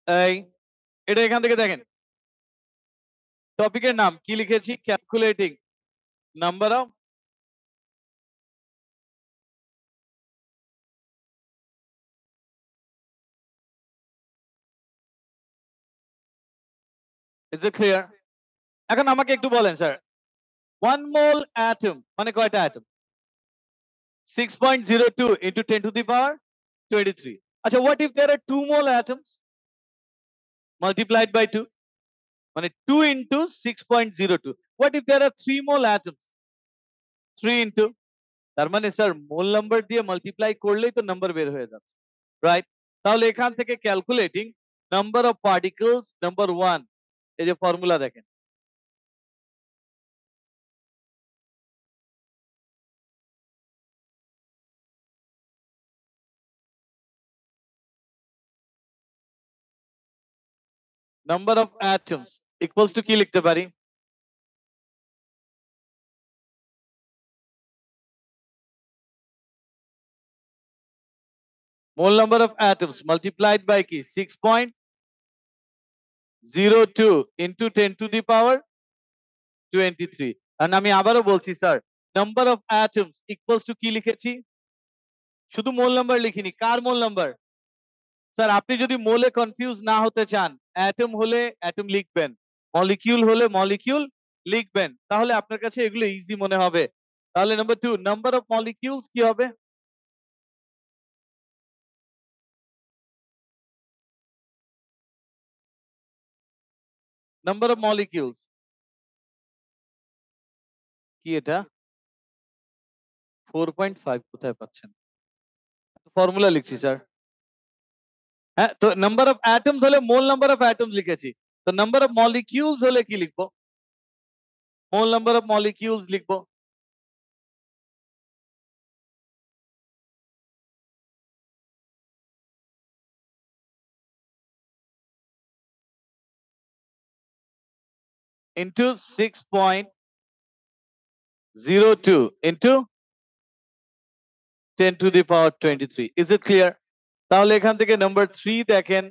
এই এটা এখান থেকে দেখেন, টপিকের নাম কি লিখেছি? Calculating number of is it clear? এখন আমাকে একটু বলেন স্যার, 1 মোল অ্যাটম মানে কয়টা atom? 6.02 into 10 to the power 23। আচ্ছা, what if there are 2 mole atoms multiplied by 2? মানে 2 into 6.02। What if there are 3 mole atoms? 3 into, তার মানে স্যার মোল নাম্বার দিয়ে মাল্টিপ্লাই করলেই তো নাম্বার বের হয়ে যাচ্ছে, রাইট? তাহলে এখান থেকে calculating number of particles number 1, এই যে ফর্মুলা দেখেন, number of atoms equals to কি লিখতে পারি? Mole number of atoms multiplied by কি? 6.02 into 10 to the power 23। আর আমি আবারও বলছি sir, number of atoms equals to কি লিখেছি? শুধু মোল নাম্বার লিখিনি, কার মোল নাম্বার? স্যার আপনি যদি মোলে কনফিউজ না হতে চান, অ্যাটম হলে অ্যাটম লিখবেন, মলিকিউল হলে মলিকিউল লিখবেন, তাহলে আপনার কাছে এগুলো ইজি মনে হবে। তাহলে নাম্বার 2, নাম্বার অফ মলিকিউলস কি হবে? নাম্বার অফ মলিকিউলস কি এটা? 4.5 কোথায় পাচ্ছেন? ফর্মুলা লিখছি স্যার। হ্যাঁ, তো নাম্বার অফ অ্যাটমস হলে মোল নাম্বার অফ অ্যাটমস লিখেছি, তো নাম্বার অফ মলিকিউলস হলে কি লিখবো? মোল নাম্বার অফ মলিকিউলস লিখবো। Into 6.02 into 10 to the power 23. Is it clear? তাহলে এখান থেকে নাম্বার 3 দেখেন,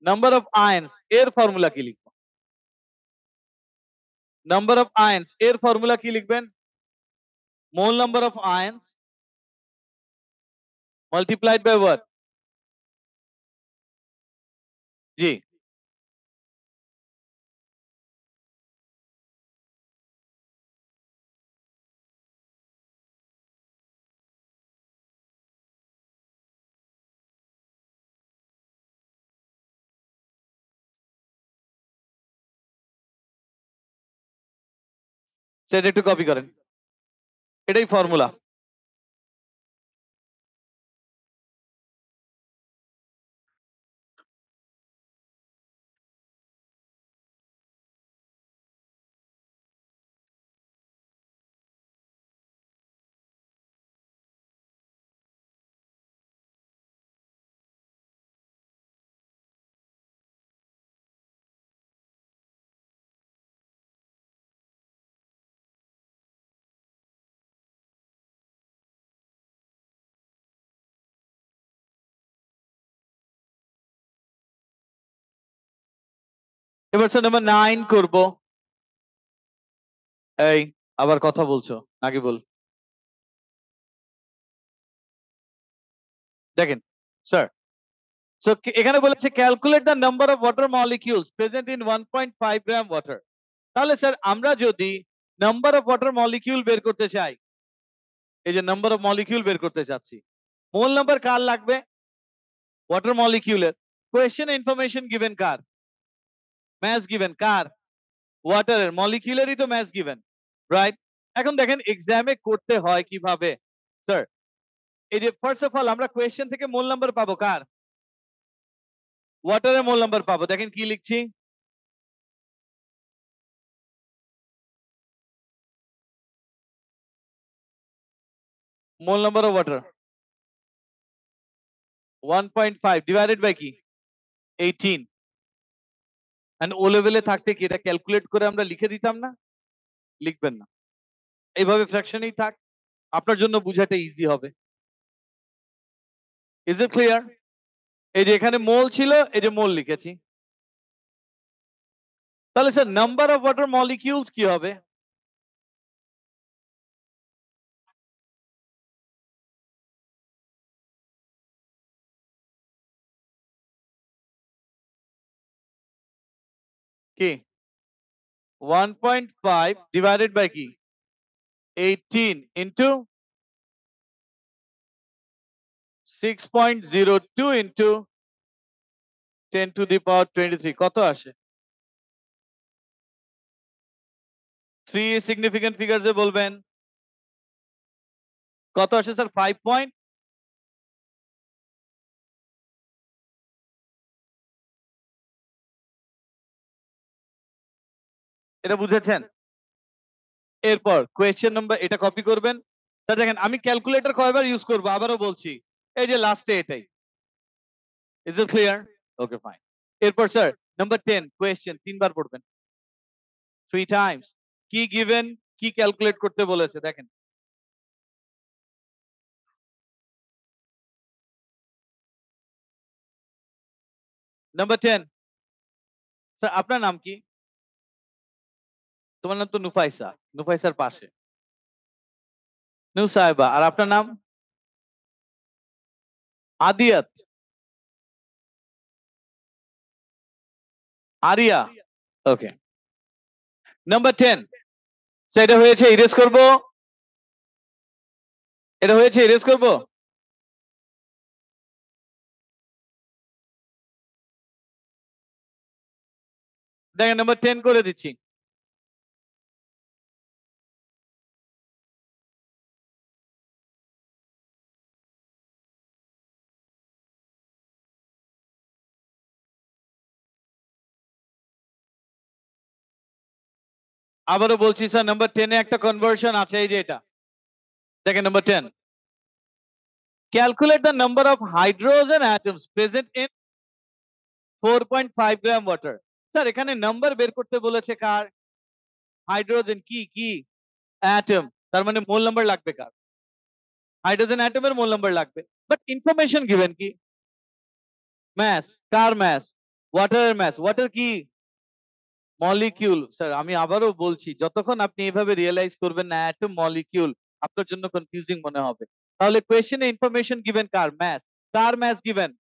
নাম্বার অফ আয়ন্স এর ফর্মুলা কি লিখবো? নাম্বার অফ আয়ন্স এর ফর্মুলা কি লিখবেন? Mole number of ions multiplied by what? জি, সেটা একটু কপি করেন, এটাই ফর্মুলা। এবার স্যার নাম্বার 9 করব। এই আবার কথা বলছো নাকি বল? দেখেন স্যার, সো এখানে বলেছে calculate the number of water molecules present in 1.5 gram water. তাহলে স্যার আমরা যদি নাম্বার অফ ওয়াটার মলিকিউল বের করতে চাই, এই যে নাম্বার অফ মলিকিউল বের করতে চাচ্ছি, মোল নাম্বার কার লাগবে? ওয়াটার মলিকিউলের। কোয়েশ্চেন ইনফরমেশন গিভেন কার? ম্যাস গিভেন কার? ওয়াটারের। মলিকিউলেরই তো ম্যাস গিভেন, রাইট? এখন দেখেন এক্সামে করতে হয় কিভাবে স্যার, এই যে ফার্স্ট অফ অল আমরা কোয়েশ্চেন থেকে মোল নাম্বার পাবো কার? ওয়াটারের মোল নাম্বার পাবো। দেখেন কি লিখছি, mole number of water 1.5 divided by কি? 18। এন্ড ও লেভেলে থাকতে কি এটা ক্যালকুলেট করে আমরা লিখে দিতাম না? লিখবেন না, এইভাবে ফ্র্যাকশনেই থাক, আপনার জন্য বুঝাটা ইজি হবে। Is it clear? এই যে এখানে মোল ছিল, এই যে মোল লিখেছি। তাহলে sir number of water molecules কি হবে? কি 1.5 ডিভাইডেড বাই কি 18 ইন্টু 6.02 ইন্টু 10 টু দি পাওয়ার 23 কত আসে? 3 সিগনিফিকেন্ট ফিগারস এ বলবেন কত আসে স্যার? 5 পয়েন্ট। এটা বুঝেছেন? এরপর কোয়েশ্চেন নাম্বার, এটা কপি করবেন। স্যার দেখেন আমি ক্যালকুলেটর কয়বার ইউজ করব আবারও বলছি, এই যে লাস্টে এটাই। Is it clear? Okay fine. এরপর স্যার নাম্বার 10 কোয়েশ্চেন তিনবার পড়বেন, 3 টাইমস। কি গিভেন, কি ক্যালকুলেট করতে বলেছে দেখেন। নাম্বার 10 স্যার আপনার নাম কি? তোমার নাম তো নুফাইসা, নুফাইসার পাশে নুসাইবা, আর আপনার নাম? আদিয়াত, আরিয়া। ওকে, নাম্বার 10 সেটা হয়েছে, ইরেজ করব। এটা হয়েছে, ইরেজ করব। দেখেন নাম্বার 10 করে দিচ্ছি। আবারও বলছি স্যার, নাম্বার 10 এ একটা কনভার্সন আছে, এই যে এটা দেখেন number 10, calculate the number of hydrogen atoms present in 4.5 gram water. Sir এখানে নাম্বার বের করতে বলেছে কার? হাইড্রোজেন কি কি অ্যাটম, তার মানে মোল নাম্বার লাগবে কার? হাইড্রোজেন অ্যাটমের মোল নাম্বার লাগবে। বাট ইনফরমেশন গিভেন কি? ম্যাস। কার ম্যাস? ওয়াটারের ম্যাস। ওয়াটার কি? মলিকিউল। স্যার আমি আবারও বলছি, যতক্ষণ আপনি এইভাবে রিয়েলাইজ করবেন না অ্যাটম মলিকিউল, আপনার জন্য কনফিউজিং মনে হবে। তাহলে কোয়েশ্চেনে ইনফরমেশন গিভেন কার? ম্যাস। কার ম্যাস গিভেন?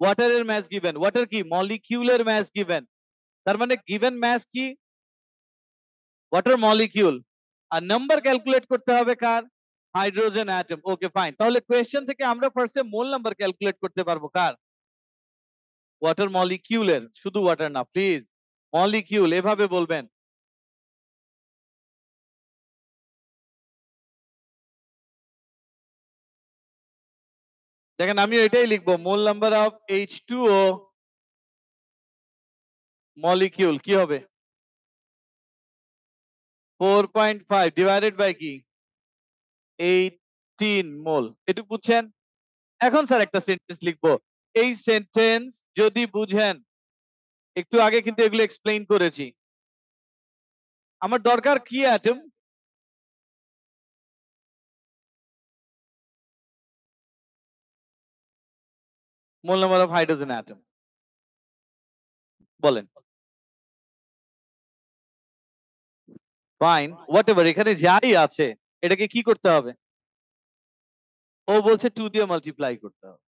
ওয়াটারের ম্যাস গিভেন। ওয়াটার কি? মলিকিউলের ম্যাস গিভেন। তার মানে গিভেন ম্যাস কি? Water molecule. আর নাম্বার ক্যালকুলেট করতে হবে কার? Hydrogen atom. ওকে ফাইন, তাহলে কোয়েশ্চেন থেকে আমরা ফার্স্টে মোল নাম্বার ক্যালকুলেট করতে পারবো কার? ওয়াটার মলিকিউলের। শুধু ওয়াটার না প্লিজ, মলিকিউল এভাবে বলবেন। দেখেন আমি এটাই লিখবো, মোল নাম্বার অফ H2O মলিকিউল কি হবে? 4.5 ডিভাইডেড বাই কি? 18 মোল। এটুকু বুঝছেন? এখন স্যার একটা সেন্টেন্স লিখবো। এই সেন্টেন্স যদি বুঝেন, একটু আগে কিন্তু এগুলো এক্সপ্লেইন করেছি। আমার দরকার কি atom? Mole number of hydrogen atom. বলেন। ফাইন, হোয়াট এভার, এখানে যাই আছে এটাকে কি করতে হবে? ও বলছে 2 দিয়ে মাল্টিপ্লাই করতে হবে।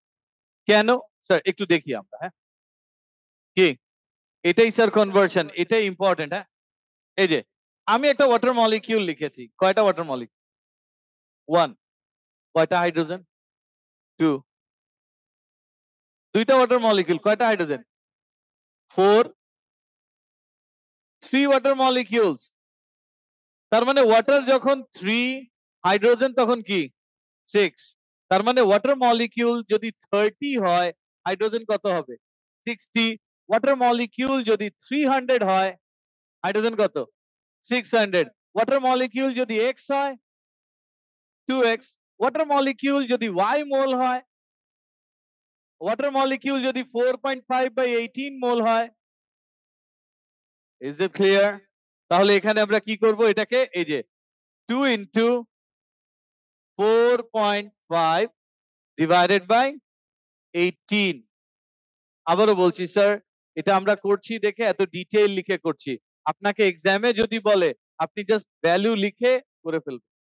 কেন? স্যার একটু দেখি আমরা, হ্যাঁ কি এটাই স্যার কনভার্সন, এটাই ইম্পর্টেন্ট। হ্যাঁ এই যে আমি একটা ওয়াটার মলিকিউল লিখেছি, কয়টা ওয়াটার মলিকিউল? 1। কয়টা হাইড্রোজেন? 2। দুইটা ওয়াটার মলিকিউল, কয়টা হাইড্রোজেন? 4। 3 water molecules. তার মানে ওয়াটার যখন 3, হাইড্রোজেন তখন কি? 6। তার মানে ওয়াটার মলিকিউল যদি 30 হয়, হাইড্রোজেন কত হবে? 60। ওয়াটার মলিকিউল যদি 300 হয়, হাইড্রোজেন কত? 600। ওয়াটার মলিকিউল যদি x হয়, 2x। ওয়াটার মলিকিউল যদি y মোল হয়, ওয়াটার মলিকিউল যদি 4.5/18 মোল হয়। Is it clear? তাহলে এখানে আমরা কি করব, এটাকে এই যে 2 ইনটু 4.5 ডিভাইডেড বাই 18। আবারও বলছি স্যার, এটা আমরা করছি দেখে এত ডিটেইল লিখে করছি। আপনাকে এক্সামে যদি বলে, আপনি জাস্ট ভ্যালু লিখে করে ফেলবেন।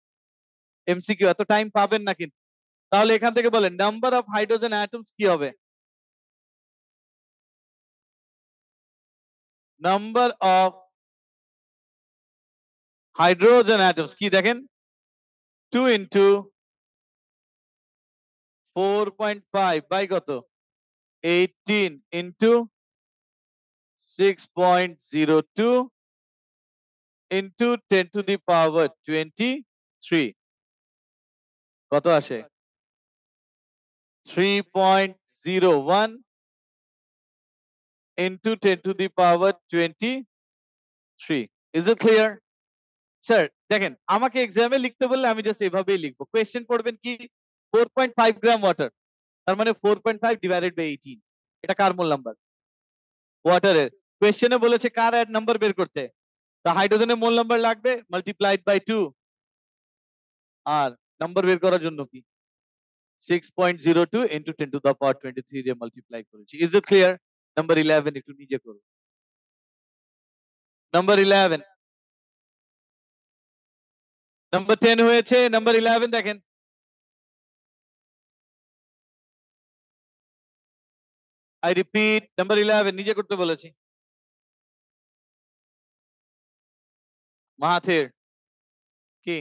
এমসিকিউ এত টাইম পাবেন না কিন্তু। তাহলে এখান থেকে বলেন নাম্বার অফ হাইড্রোজেন অ্যাটমস কি হবে? নাম্বার অফ হাইড্রোজেন অ্যাটমস কি দেখেন? 2 ইনটু 4.5 বাই কত? 18 ইনটু 6.02 ইনটু 10 টু দি পাওয়ার 23। কত আসে? 3.01 into 10 to the power 23। Is it clear? Sir দেখেন, আমাকে এক্সামে লিখতে বললে আমি জাস্ট এভাবেই লিখবো। কোয়েশ্চেন পড়বেন কি? 4.5 গ্রাম ওয়াটার, তার মানে 4.5 ডিভাইডেড বাই 18। এটা কার মোল নাম্বার? ওয়াটারের। কোয়েশ্চেনে বলেছে কার অ্যাড নাম্বার বের করতে, তা হাইড্রোজেনের মোল নাম্বার লাগবে মাল্টিপ্লাইড বাই 2। আর নাম্বার বের করার জন্য কি? 6.02 into 10 to the power 23 দিয়ে মাল্টিপ্লাই করেছি। Is it clear? নাম্বার 11 একটু নিজে করো। নাম্বার 11, নাম্বার 10 হয়েছে, নাম্বার 11 দেখেন। আই রিপিট, নাম্বার 11 নিজে করতে বলেছি। মাহাথির কি?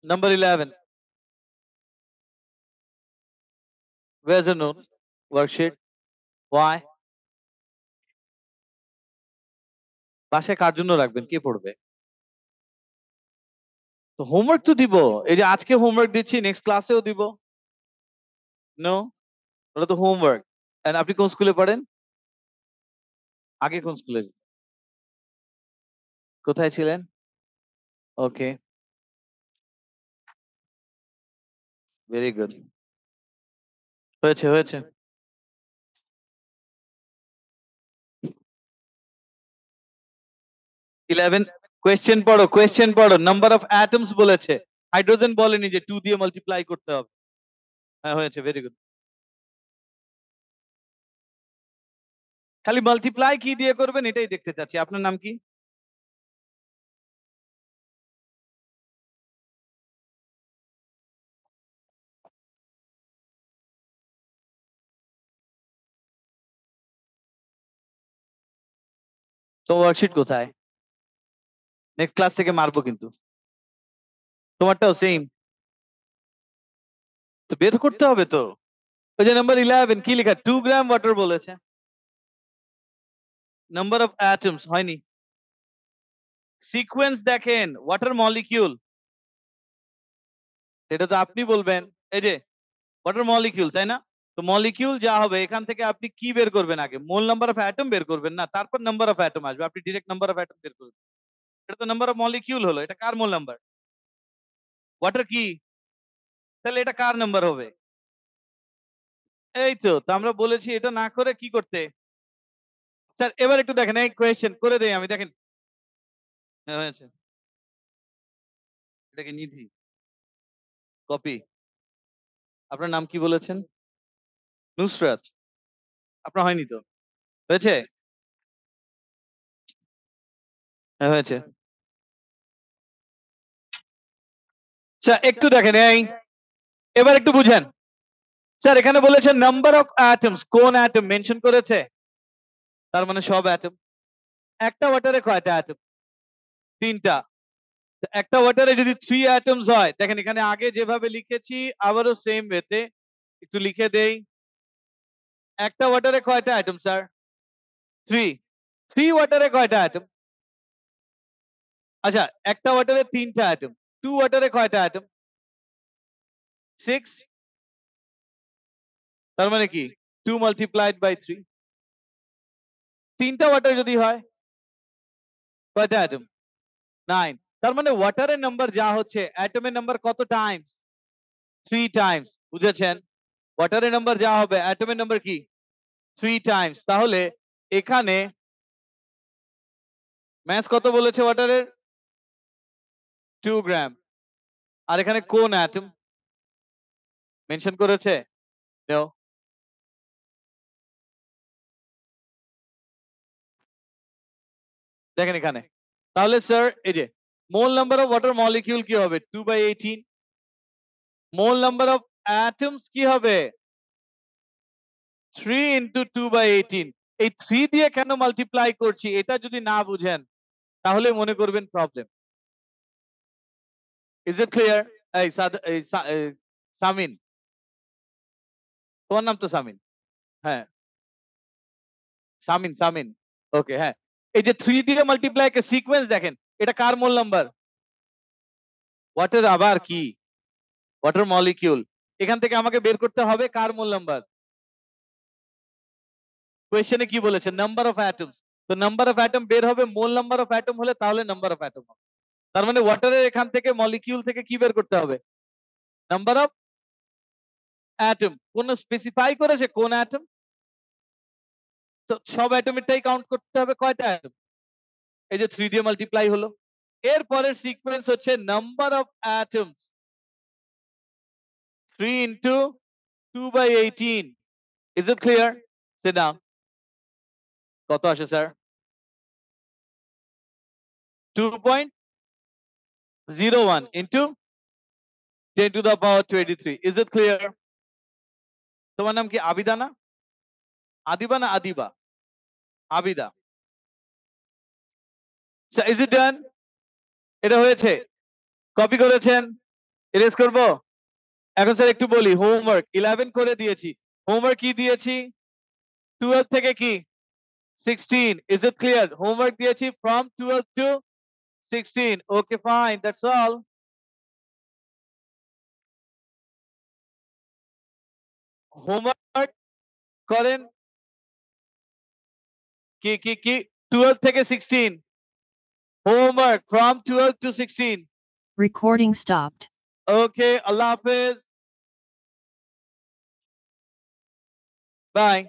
Number 11, where's the note worksheet? Why? বাসায় কার জন্য রাখবেন, কে পড়বে? তো হোমওয়ার্ক তো দিব, এই যে আজকে হোমওয়ার্ক দিচ্ছি, নেক্সট ক্লাসেও দিব। নো, ওটা তো হোমওয়ার্ক। এন্ড আপনি কোন স্কুলে পড়েন? আগে কোন স্কুলে? কোথায় ছিলেন? ওকে, ভেরি গুড। হয়েছে হয়েছে। 11 কোয়েশ্চেন পড়ো, কোয়েশ্চেন পড়ো। নাম্বার অফ অ্যাটমস বলেছে, হাইড্রোজেন বলেনি যে 2 দিয়ে মাল্টিপ্লাই করতে হবে। হ্যাঁ হয়েছে, ভেরি গুড। খালি মাল্টিপ্লাই কি দিয়ে করবেন এটাই দেখতে চাচ্ছি। আপনার নাম কি? তো ওয়ার্কশিট কোথায়? নেক্সট ক্লাস থেকে মারবো কিন্তু। তোমারটাও সেম, তো বের করতে হবে তো। ওই যে নাম্বার 11 কি লেখা? 2 গ্রাম ওয়াটার বলেছে। নাম্বার অফ অ্যাটমস হয়নি। সিকোয়েন্স দেখেন, ওয়াটার মলিকিউল, সেটা তো আপনি বলবেন। এই যে ওয়াটার মলিকিউল, তাই না? তো মলিকিউল যা হবে এখান থেকে আপনি কি বের করবেন? আগে মোল নাম্বার অফ অ্যাটম বের করবেন না, তারপর নাম্বার অফ অ্যাটম আসবে। আপনি ডাইরেক্ট নাম্বার অফ অ্যাটম বের করবেন। এটা তো নাম্বার অফ মলিকিউল হলো, এটা কার মোল নাম্বার? ওয়াটার কি? তাহলে এটা কার নাম্বার হবে? এই তো আমরা বলেছি এটা না করে কি করতে। স্যার এবার একটু দেখেন, এই কোয়েশ্চেন করে দেই আমি, দেখেন। হ্যাঁ হয়েছে। এটা কি নিধি? কপি। আপনার নাম কি বলেছেন? নুসরাত। আপনার হয়নি তো? হয়েছে? হ্যাঁ হয়েছে। আচ্ছা একটু দেখেন, এই এবার একটু বুঝেন। স্যার এখানে বলেছে নাম্বার অফ অ্যাটমস, কোন অ্যাটম মেনশন করেছে? তার মানে সব অ্যাটম। একটা ওয়াটারে কয়টা অ্যাটম? 3টা। একটা ওয়াটারে যদি 3 অ্যাটমস হয়, দেখেন এখানে আগে যেভাবে লিখেছি আবারও সেম ওয়েতে একটু লিখে দেই। একটা ওয়াটারে কয়টা অ্যাটম স্যার? 3। 3 ওয়াটারে কয়টা অ্যাটম? আচ্ছা, একটা ওয়াটারে 3টা অ্যাটম। 2 ওয়াটারে কয়টা অ্যাটম? 6। তার মানে কি 2 মাল্টিপ্লাইড বাই 3। 3টা ওয়াটার যদি হয় কয়টা অ্যাটম? 9। তার মানে ওয়াটারের নাম্বার যা হচ্ছে অ্যাটমের নাম্বার কত টাইমস? 3 টাইমস। বুঝেছেন? ওয়াটারের নাম্বার যা হবে অ্যাটমের নাম্বার কি? 3 টাইমস। তাহলে এখানে মাস কত বলেছে ওয়াটারের? 2 গ্রাম। আর এখানে কোন অ্যাটম মেনশন করেছে? নো। দেখেন এখানে, তাহলে স্যার এই যে মোল নাম্বার অফ ওয়াটার মলিকিউল কি হবে? 2/18। মোল নাম্বার অফ অ্যাটমস কি হবে? 3 ইন্টু 2/18। এই 3 দিয়ে কেন মাল্টিপ্লাই করছি এটা যদি না বুঝেন তাহলে মনে করবেন প্রবলেম। Is it clear? এই সামিন, তোমার নাম তো সামিন। হ্যাঁ, সামিন সামিন। ওকে, হ্যাঁ। এই যে 3 দিয়ে মাল্টিপ্লাই কে সিকোয়েন্স দেখেন, এটা কার মোল নাম্বার? ওয়াটার আবার কি? Water molecule. এখান থেকে আমাকে বের করতে হবে কার মোল নাম্বার। কোয়েশ্চেনে কি বলেছে? Number of atoms. তো নাম্বার অফ অ্যাটম বের হবে, মোল নাম্বার অফ অ্যাটম হলে তাহলে নাম্বার অফ অ্যাটম হবে। তার মানে ওয়াটারের এখান থেকে মলিকিউল থেকে কি বের করতে হবে? Number of atom. কোন স্পেসিফাই করেছে কোন অ্যাটম? তো সব অ্যাটমেরটাই কাউন্ট করতে হবে, কয়টা অ্যাটম? এই যে 3 দিয়ে মাল্টিপ্লাই হলো। এরপরের সিকোয়েন্স হচ্ছে number of atoms 3 into 2/18। Is it clear? Sit down. কত আসে sir? 2.01 into 10 to the power 23. Is it clear? তোমার নাম কি আবিদা না? আদিবা না Adiba? Abida. So is it done? এটা হয়েছে? কপি করেছেন? এরেজ করব? এখন স্যার একটু বলি হোমওয়ার্ক 11 করে দিয়েছি। হোমওয়ার্ক কি দিয়েছি? 12 থেকে কি? 16. Is it clear? Homework দিয়েছি from 12 to 16. Okay, fine. That's all. Homework করেন কি 12 থেকে 16. Homework from 12 to 16. Recording stopped. Okay, Allah Hafiz. Bye.